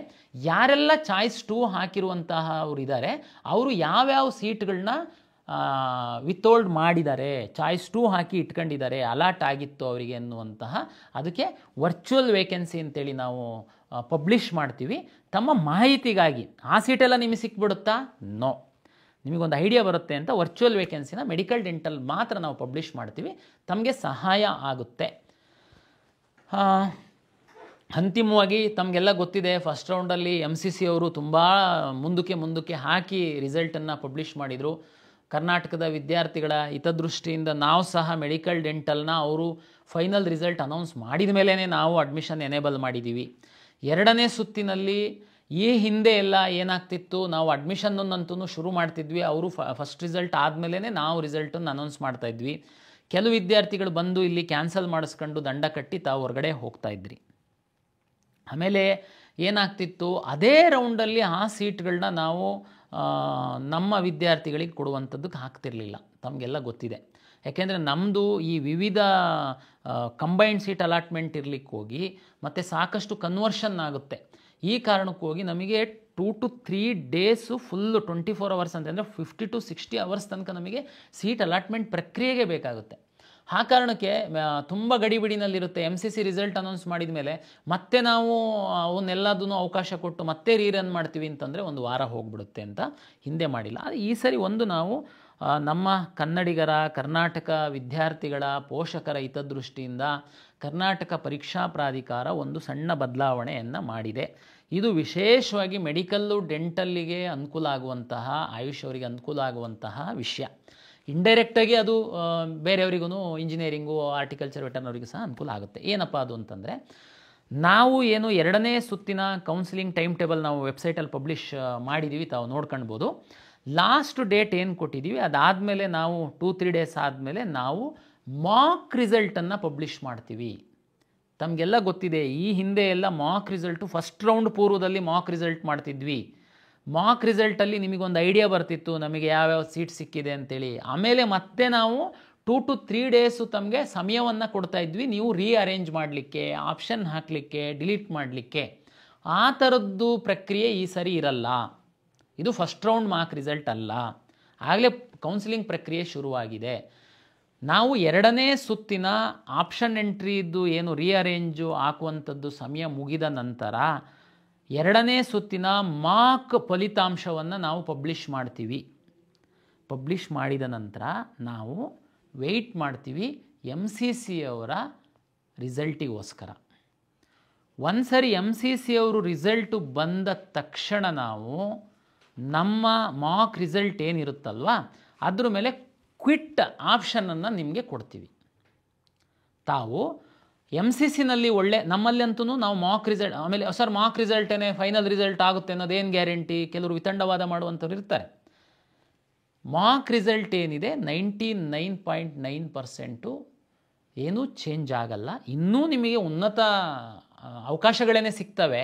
ಯಾರೆಲ್ಲ ಚಾಯ್ಸ್ 2 ಹಾಕಿರುವಂತಹ ಅವರು ಇದ್ದಾರೆ, ಅವರು ಯಾವ್ಯಾವ ಸೀಟ್ಗಳನ್ನ ವಿತೋಲ್ಡ್ ಮಾಡಿದ್ದಾರೆ, ಚಾಯ್ಸ್ 2 ಹಾಕಿ ಇಟ್ಕೊಂಡಿದ್ದಾರೆ, ಅಲಾಟ್ ಆಗಿತ್ತು ಅವರಿಗೆ ಎನ್ನುವಂತಹ ಅದಕ್ಕೆ ವರ್ಚುವಲ್ ವೇಕೆನ್ಸಿ ಅಂತೇಳಿ ನಾವು ಪಬ್ಲಿಷ್ ಮಾಡ್ತೀವಿ. ತಮ್ಮ ಮಾಹಿತಿಗಾಗಿ ಆ ಸೀಟೆಲ್ಲ ನಿಮಗೆ ಸಿಕ್ಬಿಡುತ್ತಾ? ನೋ, ನಿಮಗೊಂದು ಐಡಿಯಾ ಬರುತ್ತೆ ಅಂತ ವರ್ಚುವಲ್ ವೇಕೆನ್ಸಿನ ಮೆಡಿಕಲ್ ಡೆಂಟಲ್ ಮಾತ್ರ ನಾವು ಪಬ್ಲಿಷ್ ಮಾಡ್ತೀವಿ. ತಮಗೆ ಸಹಾಯ ಆಗುತ್ತೆ. ಅಂತಿಮವಾಗಿ ತಮಗೆಲ್ಲ ಗೊತ್ತಿದೆ, ಫಸ್ಟ್ ರೌಂಡಲ್ಲಿ MCC ಅವರು ತುಂಬ ಮುಂದಕ್ಕೆ ಹಾಕಿ ರಿಸಲ್ಟನ್ನು ಪಬ್ಲಿಷ್ ಮಾಡಿದರು. ಕರ್ನಾಟಕದ ವಿದ್ಯಾರ್ಥಿಗಳ ಹಿತದೃಷ್ಟಿಯಿಂದ ನಾವು ಸಹ ಮೆಡಿಕಲ್ ಡೆಂಟಲ್ನ ಅವರು ಫೈನಲ್ ರಿಸಲ್ಟ್ ಅನೌನ್ಸ್ ಮಾಡಿದ ಮೇಲೇ ನಾವು ಅಡ್ಮಿಷನ್ ಎನೇಬಲ್ ಮಾಡಿದ್ದೀವಿ. 2ನೇ ಸುತ್ತಿನಲ್ಲಿ ಈ ಹಿಂದೆ ಎಲ್ಲ ಏನಾಗ್ತಿತ್ತು, ನಾವು ಅಡ್ಮಿಷನ್ನಂತೂ ಶುರು ಮಾಡ್ತಿದ್ವಿ, ಅವರು ಫಸ್ಟ್ ರಿಸಲ್ಟ್ ಆದಮೇಲೆ ನಾವು ರಿಸಲ್ಟನ್ನು ಅನೌನ್ಸ್ ಮಾಡ್ತಾಯಿದ್ವಿ. ಕೆಲವು ವಿದ್ಯಾರ್ಥಿಗಳು ಬಂದು ಇಲ್ಲಿ ಕ್ಯಾನ್ಸಲ್ ಮಾಡಿಸ್ಕೊಂಡು ದಂಡ ಕಟ್ಟಿ ತಾವು ಹೊರಗಡೆ ಹೋಗ್ತಾಯಿದ್ರಿ. ಆಮೇಲೆ ಏನಾಗ್ತಿತ್ತು, ಅದೇ ರೌಂಡಲ್ಲಿ ಆ ಸೀಟ್ಗಳನ್ನ ನಾವು ನಮ್ಮ ವಿದ್ಯಾರ್ಥಿಗಳಿಗೆ ಕೊಡುವಂಥದ್ದಕ್ಕೆ ಆಗ್ತಿರಲಿಲ್ಲ. ತಮಗೆಲ್ಲ ಗೊತ್ತಿದೆ. ಯಾಕೆಂದರೆ ನಮ್ಮದು ಈ ವಿವಿಧ ಕಂಬೈನ್ಡ್ ಸೀಟ್ ಅಲಾಟ್ಮೆಂಟ್ ಇರಲಿಕ್ಕೆ ಹೋಗಿ ಮತ್ತು ಸಾಕಷ್ಟು ಕನ್ವರ್ಷನ್ ಆಗುತ್ತೆ. ಈ ಕಾರಣಕ್ಕೆ ಹೋಗಿ ನಮಗೆ 2 to 3 ಡೇಸು ಫುಲ್ಲು 24 ಅವರ್ಸ್ ಅಂತಂದರೆ 50 to 60 ಅವರ್ಸ್ ತನಕ ನಮಗೆ ಸೀಟ್ ಅಲಾಟ್ಮೆಂಟ್ ಪ್ರಕ್ರಿಯೆಗೆ ಬೇಕಾಗುತ್ತೆ. ಆ ಕಾರಣಕ್ಕೆ ತುಂಬ ಗಡಿಬಿಡಿನಲ್ಲಿರುತ್ತೆ. MCC ರಿಸಲ್ಟ್ ಅನೌನ್ಸ್ ಮಾಡಿದ ಮೇಲೆ ಮತ್ತೆ ನಾವು ಅವನ್ನೆಲ್ಲದನ್ನು ಅವಕಾಶ ಕೊಟ್ಟು ಮತ್ತೆ ರೀರನ್ ಮಾಡ್ತೀವಿ ಅಂತಂದರೆ ಒಂದು ವಾರ ಹೋಗ್ಬಿಡುತ್ತೆ ಅಂತ ಹಿಂದೆ ಮಾಡಿಲ್ಲ. ಆದರೆ ಈ ಸರಿ ಒಂದು ನಾವು ನಮ್ಮ ಕನ್ನಡಿಗರ, ಕರ್ನಾಟಕ ವಿದ್ಯಾರ್ಥಿಗಳ, ಪೋಷಕರ ಹಿತದೃಷ್ಟಿಯಿಂದ ಕರ್ನಾಟಕ ಪರೀಕ್ಷಾ ಪ್ರಾಧಿಕಾರ ಒಂದು ಸಣ್ಣ ಬದಲಾವಣೆಯನ್ನು ಮಾಡಿದೆ. ಇದು ವಿಶೇಷವಾಗಿ ಮೆಡಿಕಲ್ಲು ಡೆಂಟಲ್ಲಿಗೆ ಅನುಕೂಲ ಆಗುವಂತಹ, ಆಯುಷ್ ಅವರಿಗೆ ಅನುಕೂಲ ಆಗುವಂತಹ ವಿಷಯ. ಇಂಡೈರೆಕ್ಟಾಗಿ ಅದು ಬೇರೆಯವರಿಗೂ, ಇಂಜಿನಿಯರಿಂಗು, ಆರ್ಟಿಕಲ್ಚರ್, ವೆಟರ್ನರಿಗೂ ಸಹ ಅನುಕೂಲ ಆಗುತ್ತೆ. ಏನಪ್ಪ ಅದು ಅಂತಂದರೆ, ನಾವು ಏನು 2ನೇ ಸುತ್ತಿನ ಕೌನ್ಸಿಲಿಂಗ್ ಟೈಮ್ ಟೇಬಲ್ ನಾವು ವೆಬ್ಸೈಟಲ್ಲಿ ಪಬ್ಲಿಷ್ ಮಾಡಿದ್ದೀವಿ, ತಾವು ನೋಡ್ಕೊಳ್ಬೋದು. ಲಾಸ್ಟ್ ಡೇಟ್ ಏನು ಕೊಟ್ಟಿದ್ದೀವಿ, ಅದಾದಮೇಲೆ ನಾವು 2-3 ಡೇಸ್ ಆದಮೇಲೆ ನಾವು ಮಾಕ್ ರಿಸಲ್ಟನ್ನು ಪಬ್ಲಿಷ್ ಮಾಡ್ತೀವಿ. ತಮಗೆಲ್ಲ ಗೊತ್ತಿದೆ, ಈ ಹಿಂದೆ ಎಲ್ಲ ಮಾಕ್ ರಿಸಲ್ಟು ಫಸ್ಟ್ ರೌಂಡ್ ಪೂರ್ವದಲ್ಲಿ ಮಾಕ್ ರಿಸಲ್ಟ್ ಮಾಡ್ತಿದ್ವಿ. ಮಾಕ್ ರಿಸಲ್ಟಲ್ಲಿ ನಿಮಗೊಂದು ಐಡಿಯಾ ಬರ್ತಿತ್ತು, ನಮಗೆ ಯಾವ್ಯಾವ ಸೀಟ್ ಸಿಕ್ಕಿದೆ ಅಂತೇಳಿ. ಆಮೇಲೆ ಮತ್ತೆ ನಾವು 2 to 3 ಡೇಸು ತಮಗೆ ಸಮಯವನ್ನು ಕೊಡ್ತಾಯಿದ್ವಿ, ನೀವು ರೀಅರೇಂಜ್ ಮಾಡಲಿಕ್ಕೆ, ಆಪ್ಷನ್ ಹಾಕಲಿಕ್ಕೆ, ಡಿಲೀಟ್ ಮಾಡಲಿಕ್ಕೆ. ಆ ಥರದ್ದು ಪ್ರಕ್ರಿಯೆ ಈ ಸರಿ ಇರಲ್ಲ. ಇದು ಫಸ್ಟ್ ರೌಂಡ್ ಮಾರ್ಕ್ ರಿಸಲ್ಟ್ ಅಲ್ಲ, ಆಗಲೇ ಕೌನ್ಸಿಲಿಂಗ್ ಪ್ರಕ್ರಿಯೆ ಶುರುವಾಗಿದೆ. ನಾವು 2ನೇ ಸುತ್ತಿನ ಆಪ್ಷನ್ ಎಂಟ್ರಿದ್ದು ಏನು ರೀಅರೇಂಜು ಹಾಕುವಂಥದ್ದು ಸಮಯ ಮುಗಿದ ನಂತರ ಎರಡನೇ ಸುತ್ತಿನ ಮಾಕ್ ಫಲಿತಾಂಶವನ್ನು ನಾವು ಪಬ್ಲಿಷ್ ಮಾಡ್ತೀವಿ. ಪಬ್ಲಿಷ್ ಮಾಡಿದ ನಂತರ ನಾವು ವೆಯ್ಟ್ ಮಾಡ್ತೀವಿ MCC ಅವರ ರಿಸಲ್ಟಿಗೋಸ್ಕರ. ಒಂದು ಸರಿ MCC ಅವರು ರಿಸಲ್ಟು ಬಂದ ತಕ್ಷಣ ನಾವು ನಮ್ಮ ಮಾಕ್ ರಿಸಲ್ಟ್ ಏನಿರುತ್ತಲ್ವ ಅದ್ರ ಮೇಲೆ ಕ್ವಿಟ್ ಆಪ್ಷನನ್ನು ನಿಮಗೆ ಕೊಡ್ತೀವಿ. ತಾವು MCCನಲ್ಲಿ ನಮ್ಮಲ್ಲಂತೂ ನಾವು ಮಾಕ್ ರಿಸಲ್ಟ್, ಆಮೇಲೆ ಸರ್ ಮಾಕ್ ರಿಸಲ್ಟೇನೆ ಫೈನಲ್ ರಿಸಲ್ಟ್ ಆಗುತ್ತೆ ಅನ್ನೋದೇನು ಗ್ಯಾರಂಟಿ? ಕೆಲವರು ವಿತಂಡವಾದ ಮಾಡುವಂಥವ್ರು ಇರ್ತಾರೆ. ಮಾಕ್ ರಿಸಲ್ಟ್ ಏನಿದೆ 99.9% ಏನೂ ಚೇಂಜ್ ಆಗಲ್ಲ. ಇನ್ನೂ ನಿಮಗೆ ಉನ್ನತ ಅವಕಾಶಗಳೇನೇ ಸಿಗ್ತವೆ,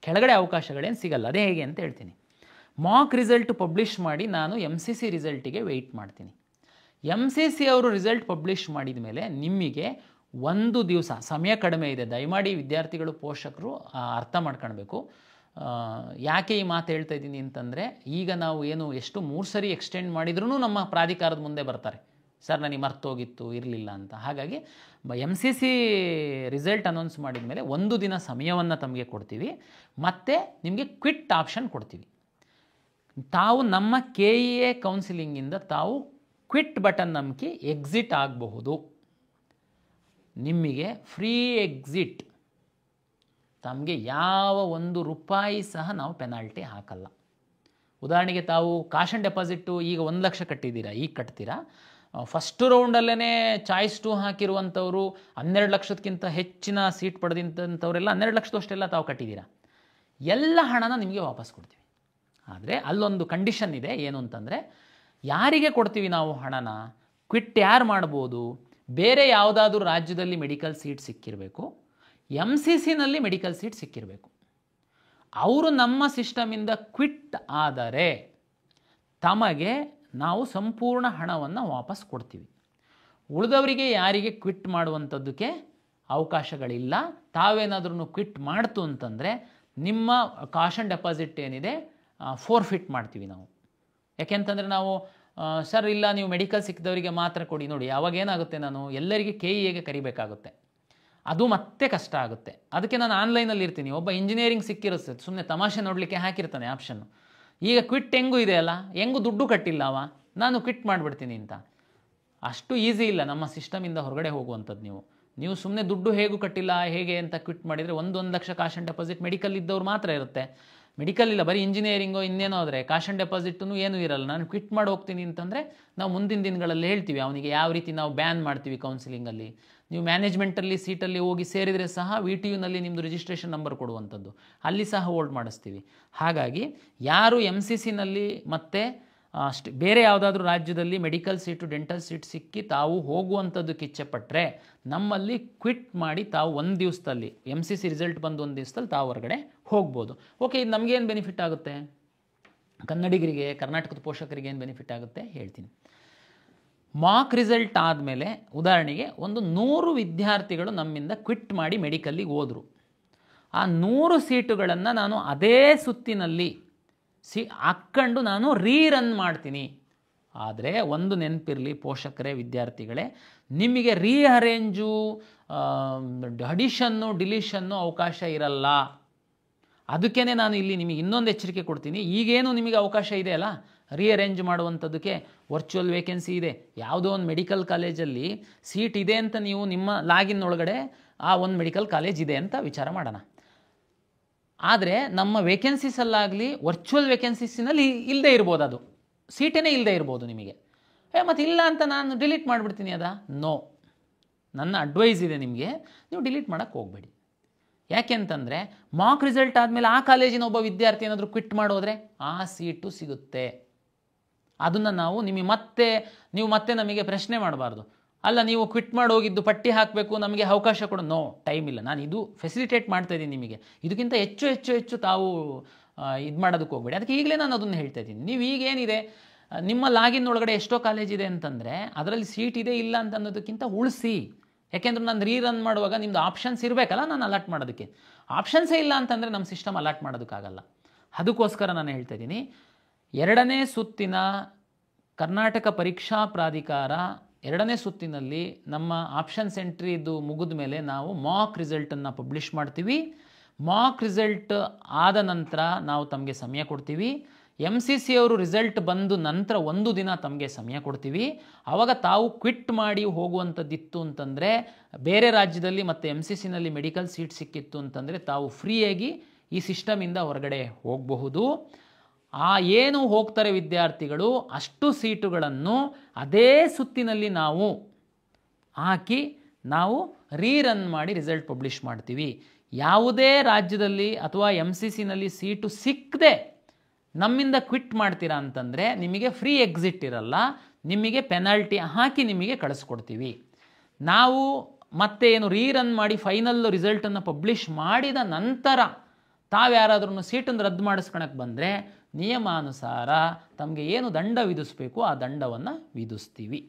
ಕೆಳಗಡೆ ಅವಕಾಶಗಳೇನು ಸಿಗಲ್ಲ. ಅದೇ ಹೇಗೆ ಅಂತ ಹೇಳ್ತೀನಿ. ಮಾಕ್ ರಿಸಲ್ಟ್ ಪಬ್ಲಿಷ್ ಮಾಡಿ ನಾನು MCC ರಿಸಲ್ಟಿಗೆ ವೆಯ್ಟ್ ಮಾಡ್ತೀನಿ. MCC ಅವರು ರಿಸಲ್ಟ್ ಪಬ್ಲಿಷ್ ಮಾಡಿದ ಮೇಲೆ ನಿಮಗೆ ಒಂದು ದಿವಸ, ಸಮಯ ಕಡಿಮೆ ಇದೆ, ದಯಮಾಡಿ ವಿದ್ಯಾರ್ಥಿಗಳು ಪೋಷಕರು ಅರ್ಥ ಮಾಡ್ಕೊಳ್ಬೇಕು. ಯಾಕೆ ಈ ಮಾತು ಹೇಳ್ತಾ ಇದ್ದೀನಿ ಅಂತಂದರೆ, ಈಗ ನಾವು ಎಷ್ಟು 3 ಸರಿ ಎಕ್ಸ್ಟೆಂಡ್ ಮಾಡಿದ್ರೂ ನಮ್ಮ ಪ್ರಾಧಿಕಾರದ ಮುಂದೆ ಬರ್ತಾರೆ, ಸರ್ ನನಗೆ ಮರ್ತೋಗಿತ್ತು, ಇರಲಿಲ್ಲ ಅಂತ. ಹಾಗಾಗಿ MCC ರಿಸಲ್ಟ್ ಅನೌನ್ಸ್ ಮಾಡಿದ ಮೇಲೆ ಒಂದು ದಿನ ಸಮಯವನ್ನು ತಮಗೆ ಕೊಡ್ತೀವಿ, ಮತ್ತು ನಿಮಗೆ ಕ್ವಿಟ್ ಆಪ್ಷನ್ ಕೊಡ್ತೀವಿ. ತಾವು ನಮ್ಮ KEA ಕೌನ್ಸಿಲಿಂಗಿಂದ ತಾವು ಕ್ವಿಟ್ ಬಟನ್ ನಮ್ಕಿ ಎಕ್ಸಿಟ್ ಆಗಬಹುದು. ನಿಮಗೆ ಫ್ರೀ ಎಕ್ಸಿಟ್, ತಮಗೆ ಯಾವ ₹1 ಸಹ ನಾವು ಪೆನಾಲ್ಟಿ ಹಾಕಲ್ಲ. ಉದಾಹರಣೆಗೆ ತಾವು ಕಾಶ್ ಆ್ಯಂಡ್ ಡೆಪಾಸಿಟ್ಟು ಈಗ 1 ಲಕ್ಷ ಕಟ್ಟಿದ್ದೀರಾ, ಈಗ ಕಟ್ತೀರಾ. ಫಸ್ಟ್ ರೌಂಡಲ್ಲೇ ಚಾಯ್ಸ್ 2 ಹಾಕಿರುವಂಥವರು 12 ಲಕ್ಷಕ್ಕಿಂತ ಹೆಚ್ಚಿನ ಸೀಟ್ ಪಡೆದಂಥವರೆಲ್ಲ 12 ಲಕ್ಷದಷ್ಟೆಲ್ಲ ತಾವು ಕಟ್ಟಿದ್ದೀರಾ, ಎಲ್ಲ ಹಣನ ನಿಮಗೆ ವಾಪಸ್ ಕೊಡ್ತೀವಿ. ಆದರೆ ಅಲ್ಲೊಂದು ಕಂಡೀಷನ್ ಇದೆ. ಏನು ಅಂತಂದರೆ, ಯಾರಿಗೆ ಕೊಡ್ತೀವಿ ನಾವು ಹಣನ? ಕ್ವಿಟ್ ಯಾರು ಮಾಡ್ಬೋದು? ಬೇರೆ ಯಾವುದಾದ್ರೂ ರಾಜ್ಯದಲ್ಲಿ ಮೆಡಿಕಲ್ ಸೀಟ್ ಸಿಕ್ಕಿರಬೇಕು, MCCನಲ್ಲಿ ಮೆಡಿಕಲ್ ಸೀಟ್ ಸಿಕ್ಕಿರಬೇಕು. ಅವರು ನಮ್ಮ ಸಿಸ್ಟಮಿಂದ ಕ್ವಿಟ್ ಆದರೆ ತಮಗೆ ನಾವು ಸಂಪೂರ್ಣ ಹಣವನ್ನು ವಾಪಸ್ ಕೊಡ್ತೀವಿ. ಉಳಿದವರಿಗೆ ಯಾರಿಗೆ ಕ್ವಿಟ್ ಮಾಡುವಂಥದ್ದಕ್ಕೆ ಅವಕಾಶಗಳಿಲ್ಲ. ತಾವೇನಾದ್ರೂ ಕ್ವಿಟ್ ಮಾಡ್ತು ಅಂತಂದರೆ ನಿಮ್ಮ ಕಾಶ್ ಆ್ಯಂಡ್ ಡೆಪಾಸಿಟ್ ಏನಿದೆ ಫೋರ್ಫಿಟ್ ಮಾಡ್ತೀವಿ ನಾವು. ಯಾಕೆಂತಂದರೆ ನಾವು ಸರ್ ಇಲ್ಲ ನೀವು ಮೆಡಿಕಲ್ ಸಿಕ್ಕಿದವರಿಗೆ ಮಾತ್ರ ಕೊಡಿ, ನೋಡಿ ಅವಾಗ ಏನಾಗುತ್ತೆ, ನಾನು ಎಲ್ಲರಿಗೆ KEAಗೆ ಕರಿಬೇಕಾಗುತ್ತೆ, ಅದು ಮತ್ತೆ ಕಷ್ಟ ಆಗುತ್ತೆ. ಅದಕ್ಕೆ ನಾನು ಆನ್ಲೈನಲ್ಲಿ ಇರ್ತೀನಿ. ಒಬ್ಬ ಇಂಜಿನಿಯರಿಂಗ್ ಸಿಕ್ಕಿರುತ್ತೆ, ಸುಮ್ಮನೆ ತಮಾಷೆ ನೋಡಲಿಕ್ಕೆ ಹಾಕಿರ್ತಾನೆ ಆಪ್ಷನ್ನು. ಈಗ ಕ್ವಿಟ್ ಹೆಂಗೂ ಇದೆಯಲ್ಲ, ಹೆಂಗೂ ದುಡ್ಡು ಕಟ್ಟಿಲ್ಲ ಅವ, ನಾನು ಕ್ವಿಟ್ ಮಾಡಿಬಿಡ್ತೀನಿ ಅಂತ. ಅಷ್ಟು ಈಸಿ ಇಲ್ಲ ನಮ್ಮ ಸಿಸ್ಟಮಿಂದ ಹೊರಗಡೆ ಹೋಗುವಂಥದ್ದು. ನೀವು ಸುಮ್ಮನೆ ದುಡ್ಡು ಹೇಗೂ ಕಟ್ಟಿಲ್ಲ ಹೇಗೆ ಅಂತ ಕ್ವಿಟ್ ಮಾಡಿದರೆ 1 ಲಕ್ಷ ಕಾಶ್ ಆ್ಯಂಡ್ ಡೆಪಾಸಿಟ್ ಮೆಡಿಕಲ್ ಇದ್ದವ್ರು ಮಾತ್ರ ಇರುತ್ತೆ. ಮೆಡಿಕಲ್ ಇಲ್ಲ, ಬರೀ ಇಂಜಿನಿಯರಿಂಗೋ ಇನ್ನೇನೋ ಆದರೆ ಕಾಶ್ ಆ್ಯಂಡ್ ಡೆಪಾಸಿಟೂ ಏನೂ ಇರಲ್ಲ. ನಾನು ಕ್ವಿಟ್ ಮಾಡಿ ಹೋಗ್ತೀನಿ ಅಂತಂದರೆ ನಾವು ಮುಂದಿನ ದಿನಗಳಲ್ಲಿ ಹೇಳ್ತೀವಿ ಅವನಿಗೆ ಯಾವ ರೀತಿ ನಾವು ಬ್ಯಾನ್ ಮಾಡ್ತೀವಿ ಕೌನ್ಸಿಲಿಂಗಲ್ಲಿ. ನೀವು ಮ್ಯಾನೇಜ್ಮೆಂಟಲ್ಲಿ ಸೀಟಲ್ಲಿ ಹೋಗಿ ಸೇರಿದರೆ ಸಹ VTUನಲ್ಲಿ ನಿಮ್ಮದು ರಿಜಿಸ್ಟ್ರೇಷನ್ ನಂಬರ್ ಕೊಡುವಂಥದ್ದು, ಅಲ್ಲಿ ಸಹ ಹೋಲ್ಡ್ ಮಾಡಿಸ್ತೀವಿ. ಹಾಗಾಗಿ ಯಾರು MCCನಲ್ಲಿ ಮತ್ತು ಬೇರೆ ಯಾವುದಾದ್ರೂ ರಾಜ್ಯದಲ್ಲಿ ಮೆಡಿಕಲ್ ಸೀಟು ಡೆಂಟಲ್ ಸೀಟ್ ಸಿಕ್ಕಿ ತಾವು ಹೋಗುವಂಥದ್ದಕ್ಕೆ ಇಚ್ಛೆಪಟ್ಟರೆ ನಮ್ಮಲ್ಲಿ ಕ್ವಿಟ್ ಮಾಡಿ ತಾವು 1 ದಿವಸದಲ್ಲಿ MCC ರಿಸಲ್ಟ್ ಬಂದು 1 ದಿವಸದಲ್ಲಿ ತಾವು ಹೊರಗಡೆ ಹೋಗ್ಬೋದು. ಓಕೆ, ಇದು ನಮಗೇನು ಬೆನಿಫಿಟ್ ಆಗುತ್ತೆ? ಕನ್ನಡಿಗರಿಗೆ, ಕರ್ನಾಟಕದ ಪೋಷಕರಿಗೆ ಏನು ಬೆನಿಫಿಟ್ ಆಗುತ್ತೆ ಹೇಳ್ತೀನಿ. ಮಾಕ್ ರಿಸಲ್ಟ್ ಆದಮೇಲೆ ಉದಾಹರಣೆಗೆ 100 ವಿದ್ಯಾರ್ಥಿಗಳು ನಮ್ಮಿಂದ ಕ್ವಿಟ್ ಮಾಡಿ ಮೆಡಿಕಲ್ಲಿಗೆ ಹೋದರು. ಆ 100 ಸೀಟುಗಳನ್ನು ನಾನು ಅದೇ ಸುತ್ತಿನಲ್ಲಿ ಹಾಕ್ಕೊಂಡು ನಾನು ರೀರನ್ ಮಾಡ್ತೀನಿ. ಆದರೆ ಒಂದು ನೆನಪಿರಲಿ ಪೋಷಕರೇ, ವಿದ್ಯಾರ್ಥಿಗಳೇ, ನಿಮಗೆ ರೀಅರೇಂಜು, ಅಡಿಷನ್ನು, ಡಿಲೀಷನ್ನು ಅವಕಾಶ ಇರಲ್ಲ. ಅದಕ್ಕೇ ನಾನು ಇಲ್ಲಿ ನಿಮಗೆ ಇನ್ನೊಂದು ಎಚ್ಚರಿಕೆ ಕೊಡ್ತೀನಿ. ಈಗೇನು ನಿಮಗೆ ಅವಕಾಶ ಇದೆ ಅಲ್ಲ ರೀಅರೇಂಜ್ ಮಾಡುವಂಥದ್ದಕ್ಕೆ, ವರ್ಚುವಲ್ ವೇಕೆನ್ಸಿ ಇದೆ. ಯಾವುದೋ ಒಂದು ಮೆಡಿಕಲ್ ಕಾಲೇಜಲ್ಲಿ ಸೀಟ್ ಇದೆ ಅಂತ ನೀವು ನಿಮ್ಮ ಲಾಗಿನ್ ಒಳಗಡೆ ಆ ಒಂದು ಮೆಡಿಕಲ್ ಕಾಲೇಜ್ ಇದೆ ಅಂತ ವಿಚಾರ ಮಾಡೋಣ. ಆದರೆ ನಮ್ಮ ವೇಕೆನ್ಸೀಸಲ್ಲಾಗಲಿ ವರ್ಚುವಲ್ ವೇಕೆನ್ಸೀಸಿನಲ್ಲಿ ಇಲ್ಲದೆ ಇರ್ಬೋದು, ಅದು ಸೀಟೇ ಇಲ್ಲದೆ ಇರ್ಬೋದು ನಿಮಗೆ. ಮತ್ತು ಇಲ್ಲ ಅಂತ ನಾನು ಡಿಲೀಟ್ ಮಾಡಿಬಿಡ್ತೀನಿ ಅದ? ನೋ, ನನ್ನ ಅಡ್ವೈಸ್ ಇದೆ ನಿಮಗೆ, ನೀವು ಡಿಲೀಟ್ ಮಾಡೋಕ್ಕೆ ಹೋಗಬೇಡಿ. ಯಾಕೆ ಅಂತಂದರೆ ಮಾಕ್ ರಿಸಲ್ಟ್ ಆದಮೇಲೆ ಆ ಕಾಲೇಜಿನ ಒಬ್ಬ ವಿದ್ಯಾರ್ಥಿ ಏನಾದರೂ ಕ್ವಿಟ್ ಮಾಡೋದ್ರೆ ಆ ಸೀಟು ಸಿಗುತ್ತೆ. ಅದನ್ನು ನೀವು ಮತ್ತೆ ನಮಗೆ ಪ್ರಶ್ನೆ ಮಾಡಬಾರ್ದು. ಅಲ್ಲ ನೀವು ಕ್ವಿಟ್ ಮಾಡಿ ಹೋಗಿದ್ದು ಪಟ್ಟಿ ಹಾಕಬೇಕು, ನಮಗೆ ಅವಕಾಶ ಕೊಡು. ನೋ, ಟೈಮ್ ಇಲ್ಲ. ನಾನು ಇದು ಫೆಸಿಲಿಟೇಟ್ ಮಾಡ್ತಾಯಿದ್ದೀನಿ ನಿಮಗೆ. ಇದಕ್ಕಿಂತ ಹೆಚ್ಚು ತಾವು ಇದು ಮಾಡೋದಕ್ಕೆ ಹೋಗಬೇಡಿ. ಅದಕ್ಕೆ ಈಗಲೇ ನಾನು ಅದನ್ನು ಹೇಳ್ತಾ ಇದ್ದೀನಿ. ನೀವು ಈಗೇನಿದೆ ನಿಮ್ಮ ಲಾಗಿನ್ ಒಳಗಡೆ ಎಷ್ಟೋ ಕಾಲೇಜ್ ಇದೆ ಅಂತಂದರೆ ಅದರಲ್ಲಿ ಸೀಟ್ ಇದೆ ಇಲ್ಲ ಅಂತ ಅನ್ನೋದಕ್ಕಿಂತ ಉಳಿಸಿ. ಯಾಕೆಂದ್ರೆ ನಾನು ರೀರನ್ ಮಾಡುವಾಗ ನಿಮ್ಮದು ಆಪ್ಷನ್ಸ್ ಇರಬೇಕಲ್ಲ, ನಾನು ಅಲರ್ಟ್ ಮಾಡೋದಕ್ಕೆ. ಆಪ್ಷನ್ಸೇ ಇಲ್ಲ ಅಂತಂದರೆ ನಮ್ಮ ಸಿಸ್ಟಮ್ ಅಲರ್ಟ್ ಮಾಡೋದಕ್ಕಾಗಲ್ಲ. ಅದಕ್ಕೋಸ್ಕರ ನಾನು ಹೇಳ್ತಾ ಇದ್ದೀನಿ, 2ನೇ ಸುತ್ತಿನ ಕರ್ನಾಟಕ ಪರೀಕ್ಷಾ ಪ್ರಾಧಿಕಾರ 2ನೇ ಸುತ್ತಿನಲ್ಲಿ ನಮ್ಮ ಆಪ್ಷನ್ಸ್ ಎಂಟ್ರಿದು ಮುಗಿದ ಮೇಲೆ ನಾವು ಮಾಕ್ ರಿಸಲ್ಟನ್ನು ಪಬ್ಲಿಷ್ ಮಾಡ್ತೀವಿ. ಮಾಕ್ ರಿಸಲ್ಟ್ ಆದ ನಂತರ ನಾವು ತಮಗೆ ಸಮಯ ಕೊಡ್ತೀವಿ. MCC ಅವರು ರಿಸಲ್ಟ್ ಬಂದು ನಂತರ 1 ದಿನ ತಮಗೆ ಸಮಯ ಕೊಡ್ತೀವಿ. ಆವಾಗ ತಾವು ಕ್ವಿಟ್ ಮಾಡಿ ಹೋಗುವಂಥದ್ದಿತ್ತು ಅಂತಂದರೆ, ಬೇರೆ ರಾಜ್ಯದಲ್ಲಿ ಮತ್ತು MCCನಲ್ಲಿ ಮೆಡಿಕಲ್ ಸೀಟ್ ಸಿಕ್ಕಿತ್ತು ಅಂತಂದರೆ ತಾವು ಫ್ರೀಯಾಗಿ ಈ ಸಿಸ್ಟಮಿಂದ ಹೊರಗಡೆ ಹೋಗಬಹುದು. ಏನು ಹೋಗ್ತಾರೆ ವಿದ್ಯಾರ್ಥಿಗಳು, ಅಷ್ಟು ಸೀಟುಗಳನ್ನು ಅದೇ ಸುತ್ತಿನಲ್ಲಿ ನಾವು ಹಾಕಿ ನಾವು ರೀರನ್ ಮಾಡಿ ರಿಸಲ್ಟ್ ಪಬ್ಲಿಷ್ ಮಾಡ್ತೀವಿ. ಯಾವುದೇ ರಾಜ್ಯದಲ್ಲಿ ಅಥವಾ MCCನಲ್ಲಿ ಸೀಟು ಸಿಕ್ಕದೆ ನಮ್ಮಿಂದ ಕ್ವಿಟ್ ಮಾಡ್ತೀರಾ ಅಂತಂದರೆ ನಿಮಗೆ ಫ್ರೀ ಎಕ್ಸಿಟ್ ಇರಲ್ಲ, ನಿಮಗೆ ಪೆನಾಲ್ಟಿ ಹಾಕಿ ನಿಮಗೆ ಕಳಿಸ್ಕೊಡ್ತೀವಿ. ನಾವು ಮತ್ತೆ ಏನು ರೀರನ್ ಮಾಡಿ ಫೈನಲ್ ರಿಸಲ್ಟನ್ನು ಪಬ್ಲಿಷ್ ಮಾಡಿದ ನಂತರ ತಾವ್ಯಾರಾದ್ರೂ ಸೀಟನ್ನು ರದ್ದು ಮಾಡಿಸ್ಕೊಳಕ್ಕೆ ಬಂದರೆ ನಿಯಮಾನುಸಾರ ತಮಗೆ ಏನು ದಂಡ ವಿಧಿಸಬೇಕು ಆ ದಂಡವನ್ನು ವಿಧಿಸ್ತೀವಿ.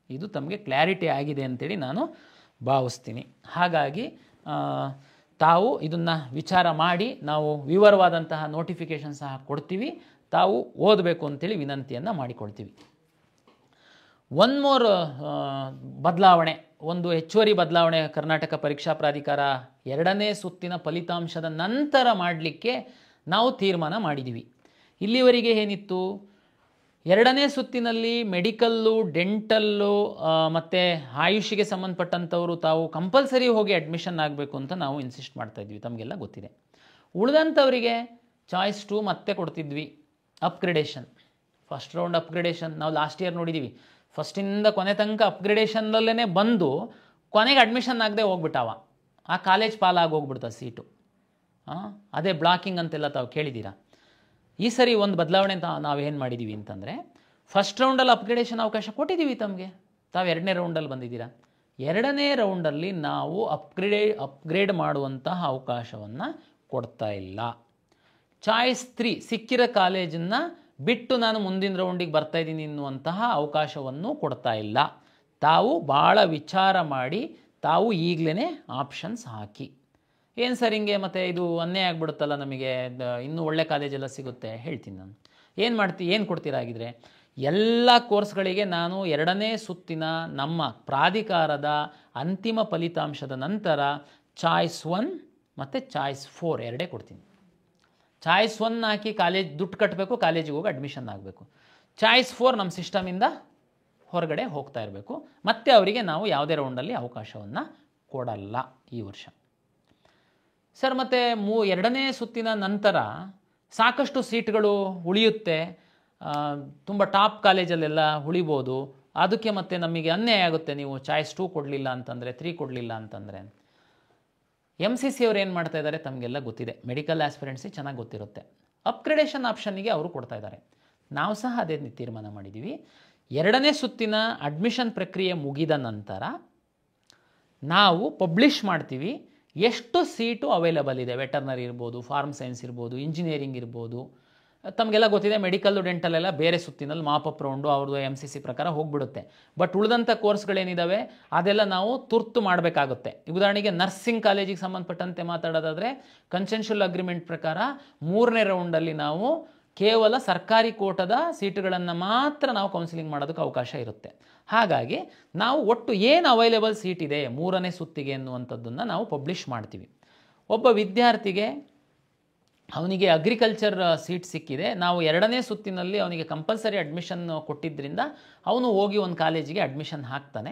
ಇದು ತಮಗೆ ಕ್ಲಾರಿಟಿ ಆಗಿದೆ ಅಂತೇಳಿ ನಾನು ಭಾವಿಸ್ತೀನಿ. ಹಾಗಾಗಿ ತಾವು ಇದನ್ನು ವಿಚಾರ ಮಾಡಿ ನಾವು ವಿವರವಾದಂತಹ ನೋಟಿಫಿಕೇಷನ್ ಸಹ ಕೊಡ್ತೀವಿ, ತಾವು ಓದಬೇಕು ಅಂತೇಳಿ ವಿನಂತಿಯನ್ನು ಮಾಡಿಕೊಳ್ತೀವಿ. ಒನ್ ಮೋರ್ ಬದಲಾವಣೆ, ಒಂದು ಹೆಚ್ಚುವರಿ ಬದಲಾವಣೆ ಕರ್ನಾಟಕ ಪರೀಕ್ಷಾ ಪ್ರಾಧಿಕಾರ 2ನೇ ಸುತ್ತಿನ ಫಲಿತಾಂಶದ ನಂತರ ಮಾಡಲಿಕ್ಕೆ ನಾವು ತೀರ್ಮಾನ ಮಾಡಿದ್ದೀವಿ. ಇಲ್ಲಿವರೆಗೆ ಏನಿತ್ತು, 2ನೇ ಸುತ್ತಿನಲ್ಲಿ ಮೆಡಿಕಲ್ಲು, ಡೆಂಟಲ್ಲು ಮತ್ತು ಆಯುಷಿಗೆ ಸಂಬಂಧಪಟ್ಟಂಥವರು ತಾವು ಕಂಪಲ್ಸರಿ ಹೋಗಿ ಅಡ್ಮಿಷನ್ ಆಗಬೇಕು ಅಂತ ನಾವು ಇನ್ಸಿಸ್ಟ್ ಮಾಡ್ತಾಯಿದ್ವಿ, ತಮಗೆಲ್ಲ ಗೊತ್ತಿದೆ. ಉಳಿದಂಥವರಿಗೆ ಚಾಯ್ಸ್ 2 ಮತ್ತೆ ಕೊಡ್ತಿದ್ವಿ. ಅಪ್ಗ್ರೇಡೇಷನ್, ಫಸ್ಟ್ ರೌಂಡ್ ಅಪ್ಗ್ರೇಡೇಷನ್ ನಾವು ಲಾಸ್ಟ್ ಇಯರ್ ನೋಡಿದ್ದೀವಿ. ಫಸ್ಟಿಂದ ಕೊನೆ ತನಕ ಅಪ್ಗ್ರೇಡೇಷನ್ನಲ್ಲೇ ಬಂದು ಕೊನೆಗೆ ಅಡ್ಮಿಷನ್ ಆಗದೆ ಹೋಗ್ಬಿಟ್ಟಾವ, ಆ ಕಾಲೇಜ್ ಪಾಲಾಗಿ ಹೋಗ್ಬಿಡ್ತ ಸೀಟು. ಅದೇ ಬ್ಲಾಕಿಂಗ್ ಅಂತೆಲ್ಲ ತಾವು ಕೇಳಿದ್ದೀರಾ. ಈ ಸರಿ ಒಂದು ಬದಲಾವಣೆ ಅಂತ ನಾವೇನು ಮಾಡಿದ್ದೀವಿ ಅಂತಂದರೆ, ಫಸ್ಟ್ ರೌಂಡಲ್ಲಿ ಅಪ್ಗ್ರೇಡೇಷನ್ ಅವಕಾಶ ಕೊಟ್ಟಿದ್ದೀವಿ ತಮಗೆ, ತಾವು 2ನೇ ರೌಂಡಲ್ಲಿ ಬಂದಿದ್ದೀರಾ. 2ನೇ ರೌಂಡಲ್ಲಿ ನಾವು ಅಪ್ಗ್ರೇಡ್ ಮಾಡುವಂತಹ ಅವಕಾಶವನ್ನು ಕೊಡ್ತಾ ಇಲ್ಲ. ಚಾಯ್ಸ್ 3 ಸಿಕ್ಕಿರೋ ಕಾಲೇಜನ್ನು ಬಿಟ್ಟು ನಾನು ಮುಂದಿನ ರೌಂಡಿಗೆ ಬರ್ತಾಯಿದ್ದೀನಿ ಎನ್ನುವಂತಹ ಅವಕಾಶವನ್ನು ಕೊಡ್ತಾ ಇಲ್ಲ. ತಾವು ಭಾಳ ವಿಚಾರ ಮಾಡಿ ತಾವು ಈಗಲೇ ಆಪ್ಷನ್ಸ್ ಹಾಕಿ. ಏನು ಸರ್ ಹಿಂಗೆ ಮತ್ತು ಇದು ಅನ್ಯಾಯ ಆಗಿಬಿಡುತ್ತಲ್ಲ, ನಮಗೆ ಇನ್ನೂ ಒಳ್ಳೆ ಕಾಲೇಜೆಲ್ಲ ಸಿಗುತ್ತೆ. ಹೇಳ್ತೀನಿ ನಾನು ಏನು ಕೊಡ್ತೀರಾ ಆಗಿದ್ರೆ, ಎಲ್ಲ ಕೋರ್ಸ್ಗಳಿಗೆ ನಾನು 2ನೇ ಸುತ್ತಿನ ನಮ್ಮ ಪ್ರಾಧಿಕಾರದ ಅಂತಿಮ ಫಲಿತಾಂಶದ ನಂತರ ಚಾಯ್ಸ್ 1 ಮತ್ತು ಚಾಯ್ಸ್ 4 ಎರಡೇ ಕೊಡ್ತೀನಿ. ಚಾಯ್ಸ್ 1 ಹಾಕಿ ಕಾಲೇಜ್ ದುಡ್ಡು ಕಟ್ಟಬೇಕು, ಕಾಲೇಜಿಗೆ ಹೋಗಿ ಅಡ್ಮಿಷನ್ ಆಗಬೇಕು. ಚಾಯ್ಸ್ 4 ನಮ್ಮ ಸಿಸ್ಟಮಿಂದ ಹೊರಗಡೆ ಹೋಗ್ತಾ ಇರಬೇಕು. ಮತ್ತು ಅವರಿಗೆ ನಾವು ಯಾವುದೇ ರೌಂಡಲ್ಲಿ ಅವಕಾಶವನ್ನು ಕೊಡಲ್ಲ ಈ ವರ್ಷ. ಸರ್ ಮತ್ತು 2ನೇ ಸುತ್ತಿನ ನಂತರ ಸಾಕಷ್ಟು ಸೀಟ್ಗಳು ಉಳಿಯುತ್ತೆ, ತುಂಬ ಟಾಪ್ ಕಾಲೇಜಲ್ಲೆಲ್ಲ ಉಳಿಬೋದು, ಅದಕ್ಕೆ ಮತ್ತೆ ನಮಗೆ ಅನ್ಯಾಯ ಆಗುತ್ತೆ ನೀವು ಚಾಯ್ಸ್ 2 ಕೊಡಲಿಲ್ಲ ಅಂತಂದರೆ, 3 ಕೊಡಲಿಲ್ಲ ಅಂತಂದರೆ. MCC ಅವ್ರು ಏನು ಮಾಡ್ತಾ ಇದ್ದಾರೆ ತಮಗೆಲ್ಲ ಗೊತ್ತಿದೆ, ಮೆಡಿಕಲ್ ಆಸ್ಪಿರೆಂಟ್ಸಿಗೆ ಚೆನ್ನಾಗಿ ಗೊತ್ತಿರುತ್ತೆ. ಅಪ್ಗ್ರೇಡೇಷನ್ ಆಪ್ಷನ್ನಿಗೆ ಅವರು ಕೊಡ್ತಾ ಇದ್ದಾರೆ. ನಾವು ಸಹ ಅದೇ ತೀರ್ಮಾನ ಮಾಡಿದ್ದೀವಿ. 2ನೇ ಸುತ್ತಿನ ಅಡ್ಮಿಷನ್ ಪ್ರಕ್ರಿಯೆ ಮುಗಿದ ನಂತರ ನಾವು ಪಬ್ಲಿಷ್ ಮಾಡ್ತೀವಿ ಎಷ್ಟು ಸೀಟು ಅವೈಲಬಲ್ ಇದೆ. ವೆಟರ್ನರಿ ಇರ್ಬೋದು, ಫಾರ್ಮ್ ಸೈನ್ಸ್ ಇರ್ಬೋದು, ಇಂಜಿನಿಯರಿಂಗ್ ಇರ್ಬೋದು. ತಮಗೆಲ್ಲ ಗೊತ್ತಿದೆ ಮೆಡಿಕಲ್ಲು ಡೆಂಟಲೆಲ್ಲ ಬೇರೆ ಸುತ್ತಿನಲ್ಲಿ ಮಾಪಪ್ ರೌಂಡು ಅವ್ರದ್ದು MCC ಪ್ರಕಾರ ಹೋಗ್ಬಿಡುತ್ತೆ. ಬಟ್ ಉಳಿದಂಥ ಕೋರ್ಸ್ಗಳೇನಿದ್ದಾವೆ ಅದೆಲ್ಲ ನಾವು ತುರ್ತು ಮಾಡಬೇಕಾಗುತ್ತೆ. ಉದಾಹರಣೆಗೆ ನರ್ಸಿಂಗ್ ಕಾಲೇಜಿಗೆ ಸಂಬಂಧಪಟ್ಟಂತೆ ಮಾತಾಡೋದಾದರೆ ಕನ್ಸೆನ್ಷುಯಲ್ ಅಗ್ರಿಮೆಂಟ್ ಪ್ರಕಾರ 3ನೇ ರೌಂಡಲ್ಲಿ ನಾವು ಕೇವಲ ಸರ್ಕಾರಿ ಕೋಟದ ಸೀಟುಗಳನ್ನು ಮಾತ್ರ ನಾವು ಕೌನ್ಸಿಲಿಂಗ್ ಮಾಡೋದಕ್ಕೆ ಅವಕಾಶ ಇರುತ್ತೆ. ಹಾಗಾಗಿ ನಾವು ಒಟ್ಟು ಏನು ಅವೈಲೇಬಲ್ ಸೀಟ್ ಇದೆ 3ನೇ ಸುತ್ತಿಗೆ ಎನ್ನುವಂಥದ್ದನ್ನು ನಾವು ಪಬ್ಲಿಷ್ ಮಾಡ್ತೀವಿ. ಒಬ್ಬ ವಿದ್ಯಾರ್ಥಿಗೆ ಅವನಿಗೆ ಅಗ್ರಿಕಲ್ಚರ್ ಸೀಟ್ ಸಿಕ್ಕಿದೆ, ನಾವು 2ನೇ ಸುತ್ತಿನಲ್ಲಿ ಅವನಿಗೆ ಕಂಪಲ್ಸರಿ ಅಡ್ಮಿಷನ್ ಕೊಟ್ಟಿದ್ದರಿಂದ ಅವನು ಹೋಗಿ ಒಂದು ಕಾಲೇಜಿಗೆ ಅಡ್ಮಿಷನ್ ಹಾಕ್ತಾನೆ.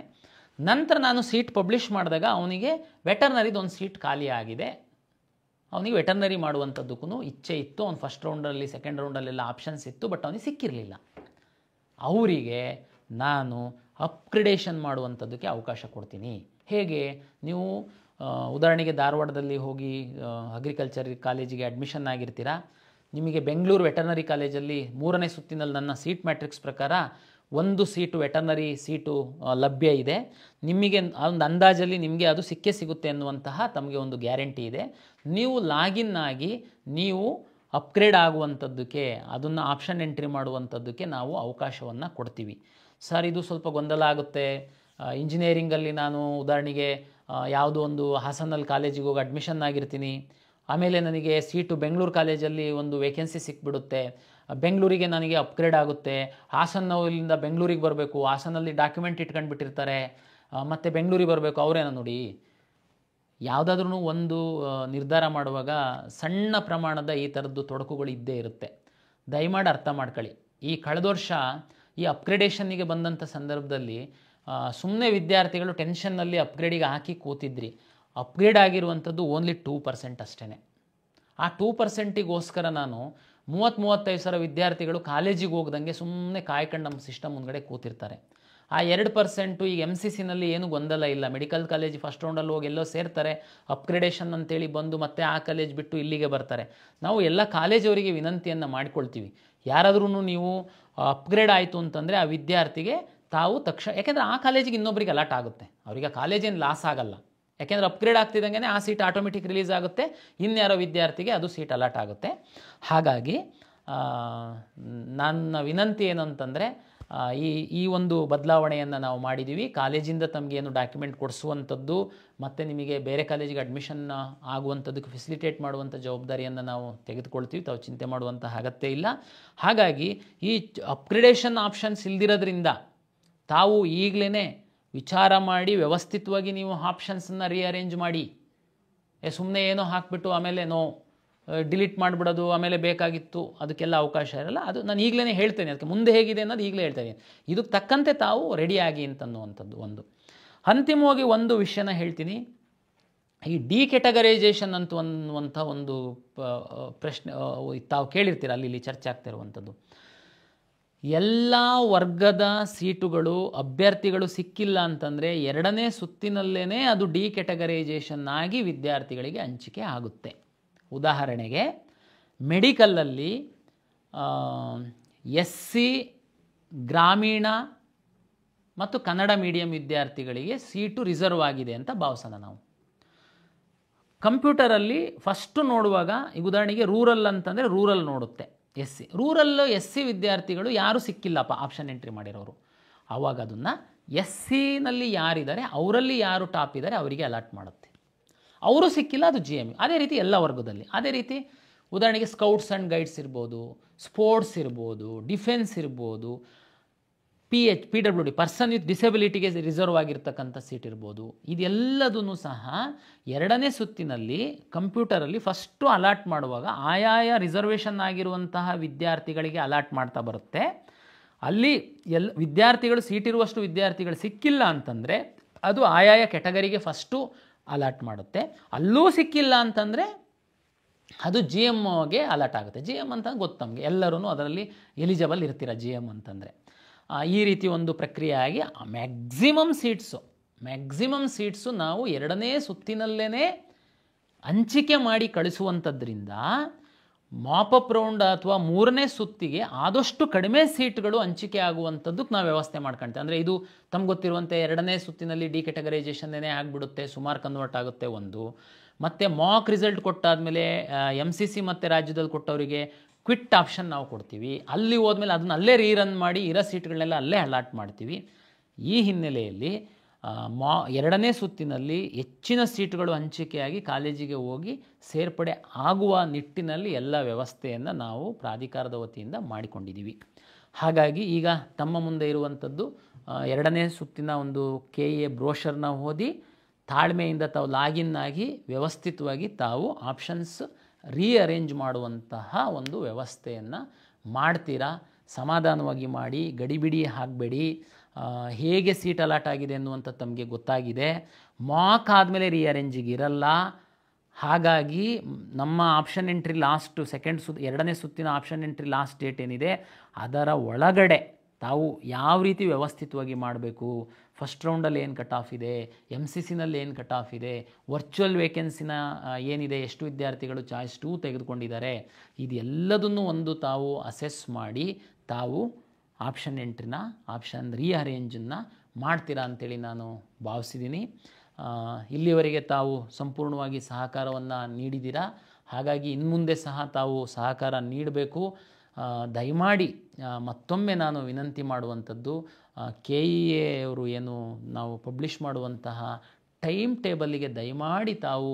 ನಂತರ ನಾನು ಸೀಟ್ ಪಬ್ಲಿಷ್ ಮಾಡಿದಾಗ ಅವನಿಗೆ ವೆಟರ್ನರಿದು ಒಂದು ಸೀಟ್ ಖಾಲಿ ಆಗಿದೆ, ಅವನಿಗೆ ವೆಟರ್ನರಿ ಮಾಡುವಂಥದ್ದಕ್ಕೂ ಇಚ್ಛೆ ಇತ್ತು. ಅವ್ನು ಫಸ್ಟ್ ರೌಂಡಲ್ಲಿ ಸೆಕೆಂಡ್ ರೌಂಡಲ್ಲೆಲ್ಲ ಆಪ್ಷನ್ಸ್ ಇತ್ತು, ಬಟ್ ಅವನಿಗೆ ಸಿಕ್ಕಿರಲಿಲ್ಲ. ಅವರಿಗೆ ನಾನು ಅಪ್ಗ್ರೇಡೇಷನ್ ಮಾಡುವಂಥದ್ದಕ್ಕೆ ಅವಕಾಶ ಕೊಡ್ತೀನಿ. ಹೇಗೆ, ನೀವು ಉದಾಹರಣೆಗೆ ಧಾರವಾಡದಲ್ಲಿ ಹೋಗಿ ಅಗ್ರಿಕಲ್ಚರ್ ಕಾಲೇಜಿಗೆ ಅಡ್ಮಿಷನ್ ಆಗಿರ್ತೀರಾ, ನಿಮಗೆ ಬೆಂಗಳೂರು ವೆಟರ್ನರಿ ಕಾಲೇಜಲ್ಲಿ 3ನೇ ಸುತ್ತಿನಲ್ಲಿ ನನ್ನ ಸೀಟ್ ಮ್ಯಾಟ್ರಿಕ್ಸ್ ಪ್ರಕಾರ 1 ಸೀಟು ವೆಟರ್ನರಿ ಸೀಟು ಲಭ್ಯ ಇದೆ. ನಿಮಗೆ ಒಂದು ಅಂದಾಜಲ್ಲಿ ನಿಮಗೆ ಅದು ಸಿಗುತ್ತೆ ಅನ್ನುವಂತಹ ತಮಗೆ ಒಂದು ಗ್ಯಾರಂಟಿ ಇದೆ. ನೀವು ಲಾಗಿನ್ ಆಗಿ ನೀವು ಅಪ್ಗ್ರೇಡ್ ಆಗುವಂಥದ್ದಕ್ಕೆ, ಅದನ್ನು ಆಪ್ಷನ್ ಎಂಟ್ರಿ ಮಾಡುವಂಥದ್ದಕ್ಕೆ ನಾವು ಅವಕಾಶವನ್ನು ಕೊಡ್ತೀವಿ. ಸರ್ ಇದು ಸ್ವಲ್ಪ ಗೊಂದಲ ಆಗುತ್ತೆ, ಇಂಜಿನಿಯರಿಂಗಲ್ಲಿ ನಾನು ಉದಾಹರಣೆಗೆ ಯಾವುದೋ ಒಂದು ಹಾಸನಲ್ಲಿ ಕಾಲೇಜಿಗೆ ಹೋಗಿ ಅಡ್ಮಿಷನ್ ಆಗಿರ್ತೀನಿ, ಆಮೇಲೆ ನನಗೆ ಸೀಟು ಬೆಂಗಳೂರು ಕಾಲೇಜಲ್ಲಿ ಒಂದು ವೇಕೆನ್ಸಿ ಸಿಕ್ಬಿಡುತ್ತೆ, ಬೆಂಗಳೂರಿಗೆ ನನಗೆ ಅಪ್ಗ್ರೇಡ್ ಆಗುತ್ತೆ, ಹಾಸನಲ್ಲಿಂದ ಬೆಂಗಳೂರಿಗೆ ಬರಬೇಕು, ಹಾಸನಲ್ಲಿ ಡಾಕ್ಯುಮೆಂಟ್ ಇಟ್ಕೊಂಡು ಬಿಟ್ಟಿರ್ತಾರೆ, ಮತ್ತು ಬೆಂಗಳೂರಿಗೆ ಬರಬೇಕು. ಅವರೇನೋ ನೋಡಿ, ಯಾವುದಾದ್ರೂ ಒಂದು ನಿರ್ಧಾರ ಮಾಡುವಾಗ ಸಣ್ಣ ಪ್ರಮಾಣದ ಈ ಥರದ್ದು ತೊಡಕುಗಳು ಇದ್ದೇ ಇರುತ್ತೆ. ದಯಮಾಡಿ ಅರ್ಥ ಮಾಡ್ಕೊಳ್ಳಿ. ಈ ಕಳೆದ ವರ್ಷ ಈ ಅಪ್ಗ್ರೇಡೇಷನ್ನಿಗೆ ಬಂದಂಥ ಸಂದರ್ಭದಲ್ಲಿ ಸುಮ್ಮನೆ ವಿದ್ಯಾರ್ಥಿಗಳು ಟೆನ್ಷನ್ನಲ್ಲಿ ಅಪ್ಗ್ರೇಡಿಗೆ ಹಾಕಿ ಕೂತಿದ್ರಿ. ಅಪ್ಗ್ರೇಡ್ ಆಗಿರುವಂಥದ್ದು ಓನ್ಲಿ 2% ಅಷ್ಟೇ. ಆ 2%ಗೋಸ್ಕರ ನಾನು 30-35 ಸಾವಿರ ವಿದ್ಯಾರ್ಥಿಗಳು ಕಾಲೇಜಿಗೆ ಹೋಗ್ದಂಗೆ ಸುಮ್ಮನೆ ಕಾಯ್ಕೊಂಡು ನಮ್ಮ ಸಿಸ್ಟಮ್ ಮುಂದ್ಗಡೆ ಕೂತಿರ್ತಾರೆ. ಆ 2% ಈಗ MCCನಲ್ಲಿ ಏನು ಗೊಂದಲ ಇಲ್ಲ. ಮೆಡಿಕಲ್ ಕಾಲೇಜ್ ಫಸ್ಟ್ ರೌಂಡಲ್ಲಿ ಹೋಗಿ ಎಲ್ಲೋ ಸೇರ್ತಾರೆ, ಅಪ್ಗ್ರೇಡೇಷನ್ ಅಂತೇಳಿ ಬಂದು ಮತ್ತೆ ಆ ಕಾಲೇಜ್ ಬಿಟ್ಟು ಇಲ್ಲಿಗೆ ಬರ್ತಾರೆ. ನಾವು ಎಲ್ಲ ಕಾಲೇಜವರಿಗೆ ವಿನಂತಿಯನ್ನು ಮಾಡಿಕೊಳ್ತೀವಿ, ಯಾರಾದ್ರೂ ನೀವು ಅಪ್ಗ್ರೇಡ್ ಆಯಿತು ಅಂತಂದರೆ ಆ ವಿದ್ಯಾರ್ಥಿಗೆ ತಾವು ತಕ್ಷಣ, ಯಾಕೆಂದರೆ ಆ ಕಾಲೇಜಿಗೆ ಇನ್ನೊಬ್ಬರಿಗೆ ಅಲಾಟ್ ಆಗುತ್ತೆ, ಅವರಿಗೆ ಆ ಕಾಲೇಜೇನು ಲಾಸ್ ಆಗಲ್ಲ. ಯಾಕೆಂದರೆ ಅಪ್ಗ್ರೇಡ್ ಆಗ್ತಿದ್ದಂಗೆ ಆ ಸೀಟ್ ಆಟೋಮೆಟಿಕ್ ರಿಲೀಸ್ ಆಗುತ್ತೆ, ಇನ್ಯಾರೋ ವಿದ್ಯಾರ್ಥಿಗೆ ಅದು ಸೀಟ್ ಅಲಾಟ್ ಆಗುತ್ತೆ. ಹಾಗಾಗಿ ನನ್ನ ವಿನಂತಿ ಏನಂತಂದರೆ ಈ ಒಂದು ಬದಲಾವಣೆಯನ್ನು ನಾವು ಮಾಡಿದ್ದೀವಿ. ಕಾಲೇಜಿಂದ ತಮಗೇನು ಡಾಕ್ಯುಮೆಂಟ್ ಕೊಡಿಸುವಂಥದ್ದು ಮತ್ತು ನಿಮಗೆ ಬೇರೆ ಕಾಲೇಜಿಗೆ ಅಡ್ಮಿಷನ್ ಆಗುವಂಥದ್ದಕ್ಕೆ ಫೆಸಿಲಿಟೇಟ್ ಮಾಡುವಂಥ ಜವಾಬ್ದಾರಿಯನ್ನು ನಾವು ತೆಗೆದುಕೊಳ್ತೀವಿ, ತಾವು ಚಿಂತೆ ಮಾಡುವಂಥ ಅಗತ್ಯ ಇಲ್ಲ. ಹಾಗಾಗಿ ಈ ಅಪ್ಗ್ರೇಡೇಷನ್ ಆಪ್ಷನ್ಸ್ ಇಲ್ದಿರೋದ್ರಿಂದ ತಾವು ಈಗಲೇ ವಿಚಾರ ಮಾಡಿ ವ್ಯವಸ್ಥಿತವಾಗಿ ನೀವು ಆಪ್ಷನ್ಸನ್ನು ರೀಅರೇಂಜ್ ಮಾಡಿ. ಸುಮ್ಮನೆ ಏನೋ ಹಾಕಿಬಿಟ್ಟು ಆಮೇಲೆ ಡಿಲೀಟ್ ಮಾಡಿಬಿಡೋದು, ಆಮೇಲೆ ಬೇಕಾಗಿತ್ತು, ಅದಕ್ಕೆಲ್ಲ ಅವಕಾಶ ಇರಲ್ಲ. ಅದು ನಾನು ಈಗಲೇ ಹೇಳ್ತೇನೆ, ಅದಕ್ಕೆ ಮುಂದೆ ಹೇಗಿದೆ ಅನ್ನೋದು ಈಗಲೇ ಹೇಳ್ತೇನೆ. ಇದಕ್ಕೆ ತಕ್ಕಂತೆ ತಾವು ರೆಡಿಯಾಗಿ ಅಂತನ್ನುವಂಥದ್ದು ಒಂದು. ಅಂತಿಮವಾಗಿ ಒಂದು ವಿಷಯನ ಹೇಳ್ತೀನಿ. ಈ ಡಿಕ್ಯಾಟಗರೈಸೇಷನ್ ಅನ್ನುವಂಥ ಒಂದು ಪ್ರಶ್ನೆ ತಾವು ಕೇಳಿರ್ತೀರ, ಅಲ್ಲಿ ಚರ್ಚೆ ಆಗ್ತಿರುವಂಥದ್ದು. ಎಲ್ಲ ವರ್ಗದ ಸೀಟುಗಳು ಅಭ್ಯರ್ಥಿಗಳು ಸಿಕ್ಕಿಲ್ಲ ಅಂತಂದರೆ 2ನೇ ಸುತ್ತಿನಲ್ಲೇ ಅದು ಡಿಕ್ಯಾಟಗರೈಸೇಷನ್ ಆಗಿ ವಿದ್ಯಾರ್ಥಿಗಳಿಗೆ ಹಂಚಿಕೆ ಆಗುತ್ತೆ. ಉದಾಹರಣೆಗೆ ಮೆಡಿಕಲಲ್ಲಿ SC ಗ್ರಾಮೀಣ ಮತ್ತು ಕನ್ನಡ ಮೀಡಿಯಂ ವಿದ್ಯಾರ್ಥಿಗಳಿಗೆ ಸೀಟು ರಿಸರ್ವ್ ಆಗಿದೆ ಅಂತ ಭಾವಿಸೋಣ ನಾವು. ಕಂಪ್ಯೂಟರಲ್ಲಿ ಫಸ್ಟು ನೋಡುವಾಗ ಈಗ ಉದಾಹರಣೆಗೆ ರೂರಲ್ ಅಂತಂದರೆ ರೂರಲ್ ನೋಡುತ್ತೆ, ರೂರಲ್ಲು SC ವಿದ್ಯಾರ್ಥಿಗಳು ಯಾರೂ ಸಿಕ್ಕಿಲ್ಲಪ್ಪ ಆಪ್ಷನ್ ಎಂಟ್ರಿ ಮಾಡಿರೋರು. ಆವಾಗ ಅದನ್ನು SCನಲ್ಲಿ ಯಾರಿದ್ದಾರೆ ಅವರಲ್ಲಿ ಯಾರು ಟಾಪ್ ಇದ್ದಾರೆ ಅವರಿಗೆ ಅಲಾಟ್ ಮಾಡುತ್ತೆ. ಅವರು ಸಿಕ್ಕಿಲ್ಲ, ಅದು GMU. ಅದೇ ರೀತಿ ಎಲ್ಲ ವರ್ಗದಲ್ಲಿ. ಅದೇ ರೀತಿ ಉದಾಹರಣೆಗೆ ಸ್ಕೌಟ್ಸ್ ಆ್ಯಂಡ್ ಗೈಡ್ಸ್ ಇರ್ಬೋದು, ಸ್ಪೋರ್ಟ್ಸ್ ಇರ್ಬೋದು, ಡಿಫೆನ್ಸ್ ಇರ್ಬೋದು, PWD ಪರ್ಸನ್ ವಿತ್ ಡಿಸೆಬಿಲಿಟಿಗೆ ರಿಸರ್ವ್ ಆಗಿರ್ತಕ್ಕಂಥ ಸೀಟ್ ಇರ್ಬೋದು. ಇದೆಲ್ಲದೂ ಸಹ 2ನೇ ಸುತ್ತಿನಲ್ಲಿ ಕಂಪ್ಯೂಟರಲ್ಲಿ ಫಸ್ಟು ಅಲಾಟ್ ಮಾಡುವಾಗ ಆಯಾಯ ರಿಸರ್ವೇಷನ್ ಆಗಿರುವಂತಹ ವಿದ್ಯಾರ್ಥಿಗಳಿಗೆ ಅಲಾಟ್ ಮಾಡ್ತಾ ಬರುತ್ತೆ. ಅಲ್ಲಿ ವಿದ್ಯಾರ್ಥಿಗಳು ಸೀಟಿರುವಷ್ಟು ವಿದ್ಯಾರ್ಥಿಗಳು ಸಿಕ್ಕಿಲ್ಲ ಅಂತಂದರೆ ಅದು ಆಯಾಯ ಕ್ಯಾಟಗರಿಗೆ ಫಸ್ಟು ಅಲಾಟ್ ಮಾಡುತ್ತೆ. ಅಲ್ಲೂ ಸಿಕ್ಕಿಲ್ಲ ಅಂತಂದರೆ ಅದು GMಗೆ ಅಲಾಟ್ ಆಗುತ್ತೆ. GM ಅಂತ ಗೊತ್ತು ನಮಗೆ, ಎಲ್ಲರೂ ಅದರಲ್ಲಿ ಎಲಿಜಿಬಲ್ ಇರ್ತೀರ GM ಅಂತಂದರೆ. ಈ ರೀತಿ ಒಂದು ಪ್ರಕ್ರಿಯೆ ಆಗಿ ಮ್ಯಾಕ್ಸಿಮಮ್ ಸೀಟ್ಸು ನಾವು 2ನೇ ಸುತ್ತಿನಲ್ಲೇ ಹಂಚಿಕೆ ಮಾಡಿ ಕಳಿಸುವಂಥದ್ರಿಂದ ಮಾಪಪ್ ರೌಂಡ್ ಅಥವಾ 3ನೇ ಸುತ್ತಿಗೆ ಆದಷ್ಟು ಕಡಿಮೆ ಸೀಟ್ಗಳು ಹಂಚಿಕೆ ಆಗುವಂಥದ್ದಕ್ಕೆ ನಾವು ವ್ಯವಸ್ಥೆ ಮಾಡ್ಕೊಳ್ತೇವೆ. ಅಂದರೆ ಇದು ತಮ್ಗೆ ಗೊತ್ತಿರುವಂತೆ 2ನೇ ಸುತ್ತಿನಲ್ಲಿ ಡಿಕ್ಯಾಟಗರೈಸೇಷನ್ನೇ ಆಗಿಬಿಡುತ್ತೆ, ಸುಮಾರು ಕನ್ವರ್ಟ್ ಆಗುತ್ತೆ ಒಂದು. ಮತ್ತು ಮಾಕ್ ರಿಸಲ್ಟ್ ಕೊಟ್ಟಾದಮೇಲೆ MCC ಮತ್ತು ರಾಜ್ಯದಲ್ಲಿ ಕೊಟ್ಟವರಿಗೆ ಕ್ವಿಟ್ ಆಪ್ಷನ್ ನಾವು ಕೊಡ್ತೀವಿ. ಅಲ್ಲಿ ಹೋದ್ಮೇಲೆ ಅದನ್ನ ಅಲ್ಲೇ ರೀರನ್ ಮಾಡಿ ಇರೋ ಸೀಟ್ಗಳನ್ನೆಲ್ಲ ಅಲ್ಲೇ ಅಲಾಟ್ ಮಾಡ್ತೀವಿ. ಈ ಹಿನ್ನೆಲೆಯಲ್ಲಿ 2ನೇ ಸುತ್ತಿನಲ್ಲಿ ಹೆಚ್ಚಿನ ಸೀಟುಗಳು ಹಂಚಿಕೆಯಾಗಿ ಕಾಲೇಜಿಗೆ ಹೋಗಿ ಸೇರ್ಪಡೆ ಆಗುವ ನಿಟ್ಟಿನಲ್ಲಿ ಎಲ್ಲ ವ್ಯವಸ್ಥೆಯನ್ನು ನಾವು ಪ್ರಾಧಿಕಾರದ ವತಿಯಿಂದ ಮಾಡಿಕೊಂಡಿದ್ದೀವಿ. ಹಾಗಾಗಿ ಈಗ ತಮ್ಮ ಮುಂದೆ ಇರುವಂಥದ್ದು 2ನೇ ಸುತ್ತಿನ ಒಂದು KA ಬ್ರೋಷರ್ನ ಓದಿ ತಾಳ್ಮೆಯಿಂದ ತಾವು ಲಾಗಿನ್ ಆಗಿ ವ್ಯವಸ್ಥಿತವಾಗಿ ತಾವು ಆಪ್ಷನ್ಸ್ ರೀಅರೇಂಜ್ ಮಾಡುವಂತಹ ಒಂದು ವ್ಯವಸ್ಥೆಯನ್ನು ಮಾಡ್ತೀರಾ. ಸಮಾಧಾನವಾಗಿ ಮಾಡಿ, ಗಡಿಬಿಡಿ ಆಗಬೇಡಿ. ಹೇಗೆ ಸೀಟ್ ಅಲಾಟ್ ಆಗಿದೆ ಅನ್ನುವಂಥ ತಮಗೆ ಗೊತ್ತಾಗಿದೆ. ಮಾಕ್ ಆದಮೇಲೆ ರೀಅರೇಂಜಿಗೆ ಇರಲ್ಲ. ಹಾಗಾಗಿ ನಮ್ಮ ಆಪ್ಷನ್ ಎಂಟ್ರಿ ಲಾಸ್ಟ್ 2ನೇ ಸುತ್ತಿನ ಆಪ್ಷನ್ ಎಂಟ್ರಿ ಲಾಸ್ಟ್ ಡೇಟ್ ಏನಿದೆ ಅದರ ಒಳಗಡೆ ತಾವು ಯಾವ ರೀತಿ ವ್ಯವಸ್ಥಿತವಾಗಿ ಮಾಡಬೇಕು, ಫಸ್ಟ್ ರೌಂಡಲ್ಲಿ ಏನು ಕಟ್ ಆಫ್ ಇದೆ, MCCನಲ್ಲಿ ಏನು ಕಟ್ ಆಫ್ ಇದೆ, ವರ್ಚುವಲ್ ವೇಕೆನ್ಸಿನ ಏನಿದೆ, ಎಷ್ಟು ವಿದ್ಯಾರ್ಥಿಗಳು ಚಾಯ್ಸ್ 2 ತೆಗೆದುಕೊಂಡಿದ್ದಾರೆ, ಇದೆಲ್ಲದನ್ನು ಒಂದು ತಾವು ಅಸೆಸ್ ಮಾಡಿ ತಾವು ಆಪ್ಷನ್ ರೀಅರೇಂಜನ್ನು ಮಾಡ್ತೀರಾ ಅಂತೇಳಿ ನಾನು ಭಾವಿಸಿದ್ದೀನಿ. ಇಲ್ಲಿವರೆಗೆ ತಾವು ಸಂಪೂರ್ಣವಾಗಿ ಸಹಕಾರವನ್ನು ನೀಡಿದ್ದೀರಾ. ಹಾಗಾಗಿ ಇನ್ಮುಂದೆ ಸಹ ತಾವು ಸಹಕಾರ ನೀಡಬೇಕು. ದಯಮಾಡಿ ಮತ್ತೊಮ್ಮೆ ನಾನು ವಿನಂತಿ ಮಾಡುವಂಥದ್ದು, KEA ಅವರು ಏನು ನಾವು ಪಬ್ಲಿಷ್ ಮಾಡುವಂತಹ ಟೈಮ್ ಟೇಬಲ್ಲಿಗೆ ದಯಮಾಡಿ ತಾವು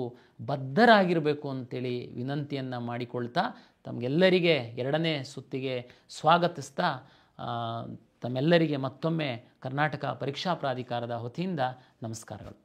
ಬದ್ಧರಾಗಿರಬೇಕು ಅಂತೇಳಿ ವಿನಂತಿಯನ್ನು ಮಾಡಿಕೊಳ್ತಾ ತಮಗೆಲ್ಲರಿಗೆ 2ನೇ ಸುತ್ತಿಗೆ ಸ್ವಾಗತಿಸ್ತಾ ತಮ್ಮೆಲ್ಲರಿಗೆ ಮತ್ತೊಮ್ಮೆ ಕರ್ನಾಟಕ ಪರೀಕ್ಷಾ ಪ್ರಾಧಿಕಾರದ ವತಿಯಿಂದ ನಮಸ್ಕಾರಗಳು.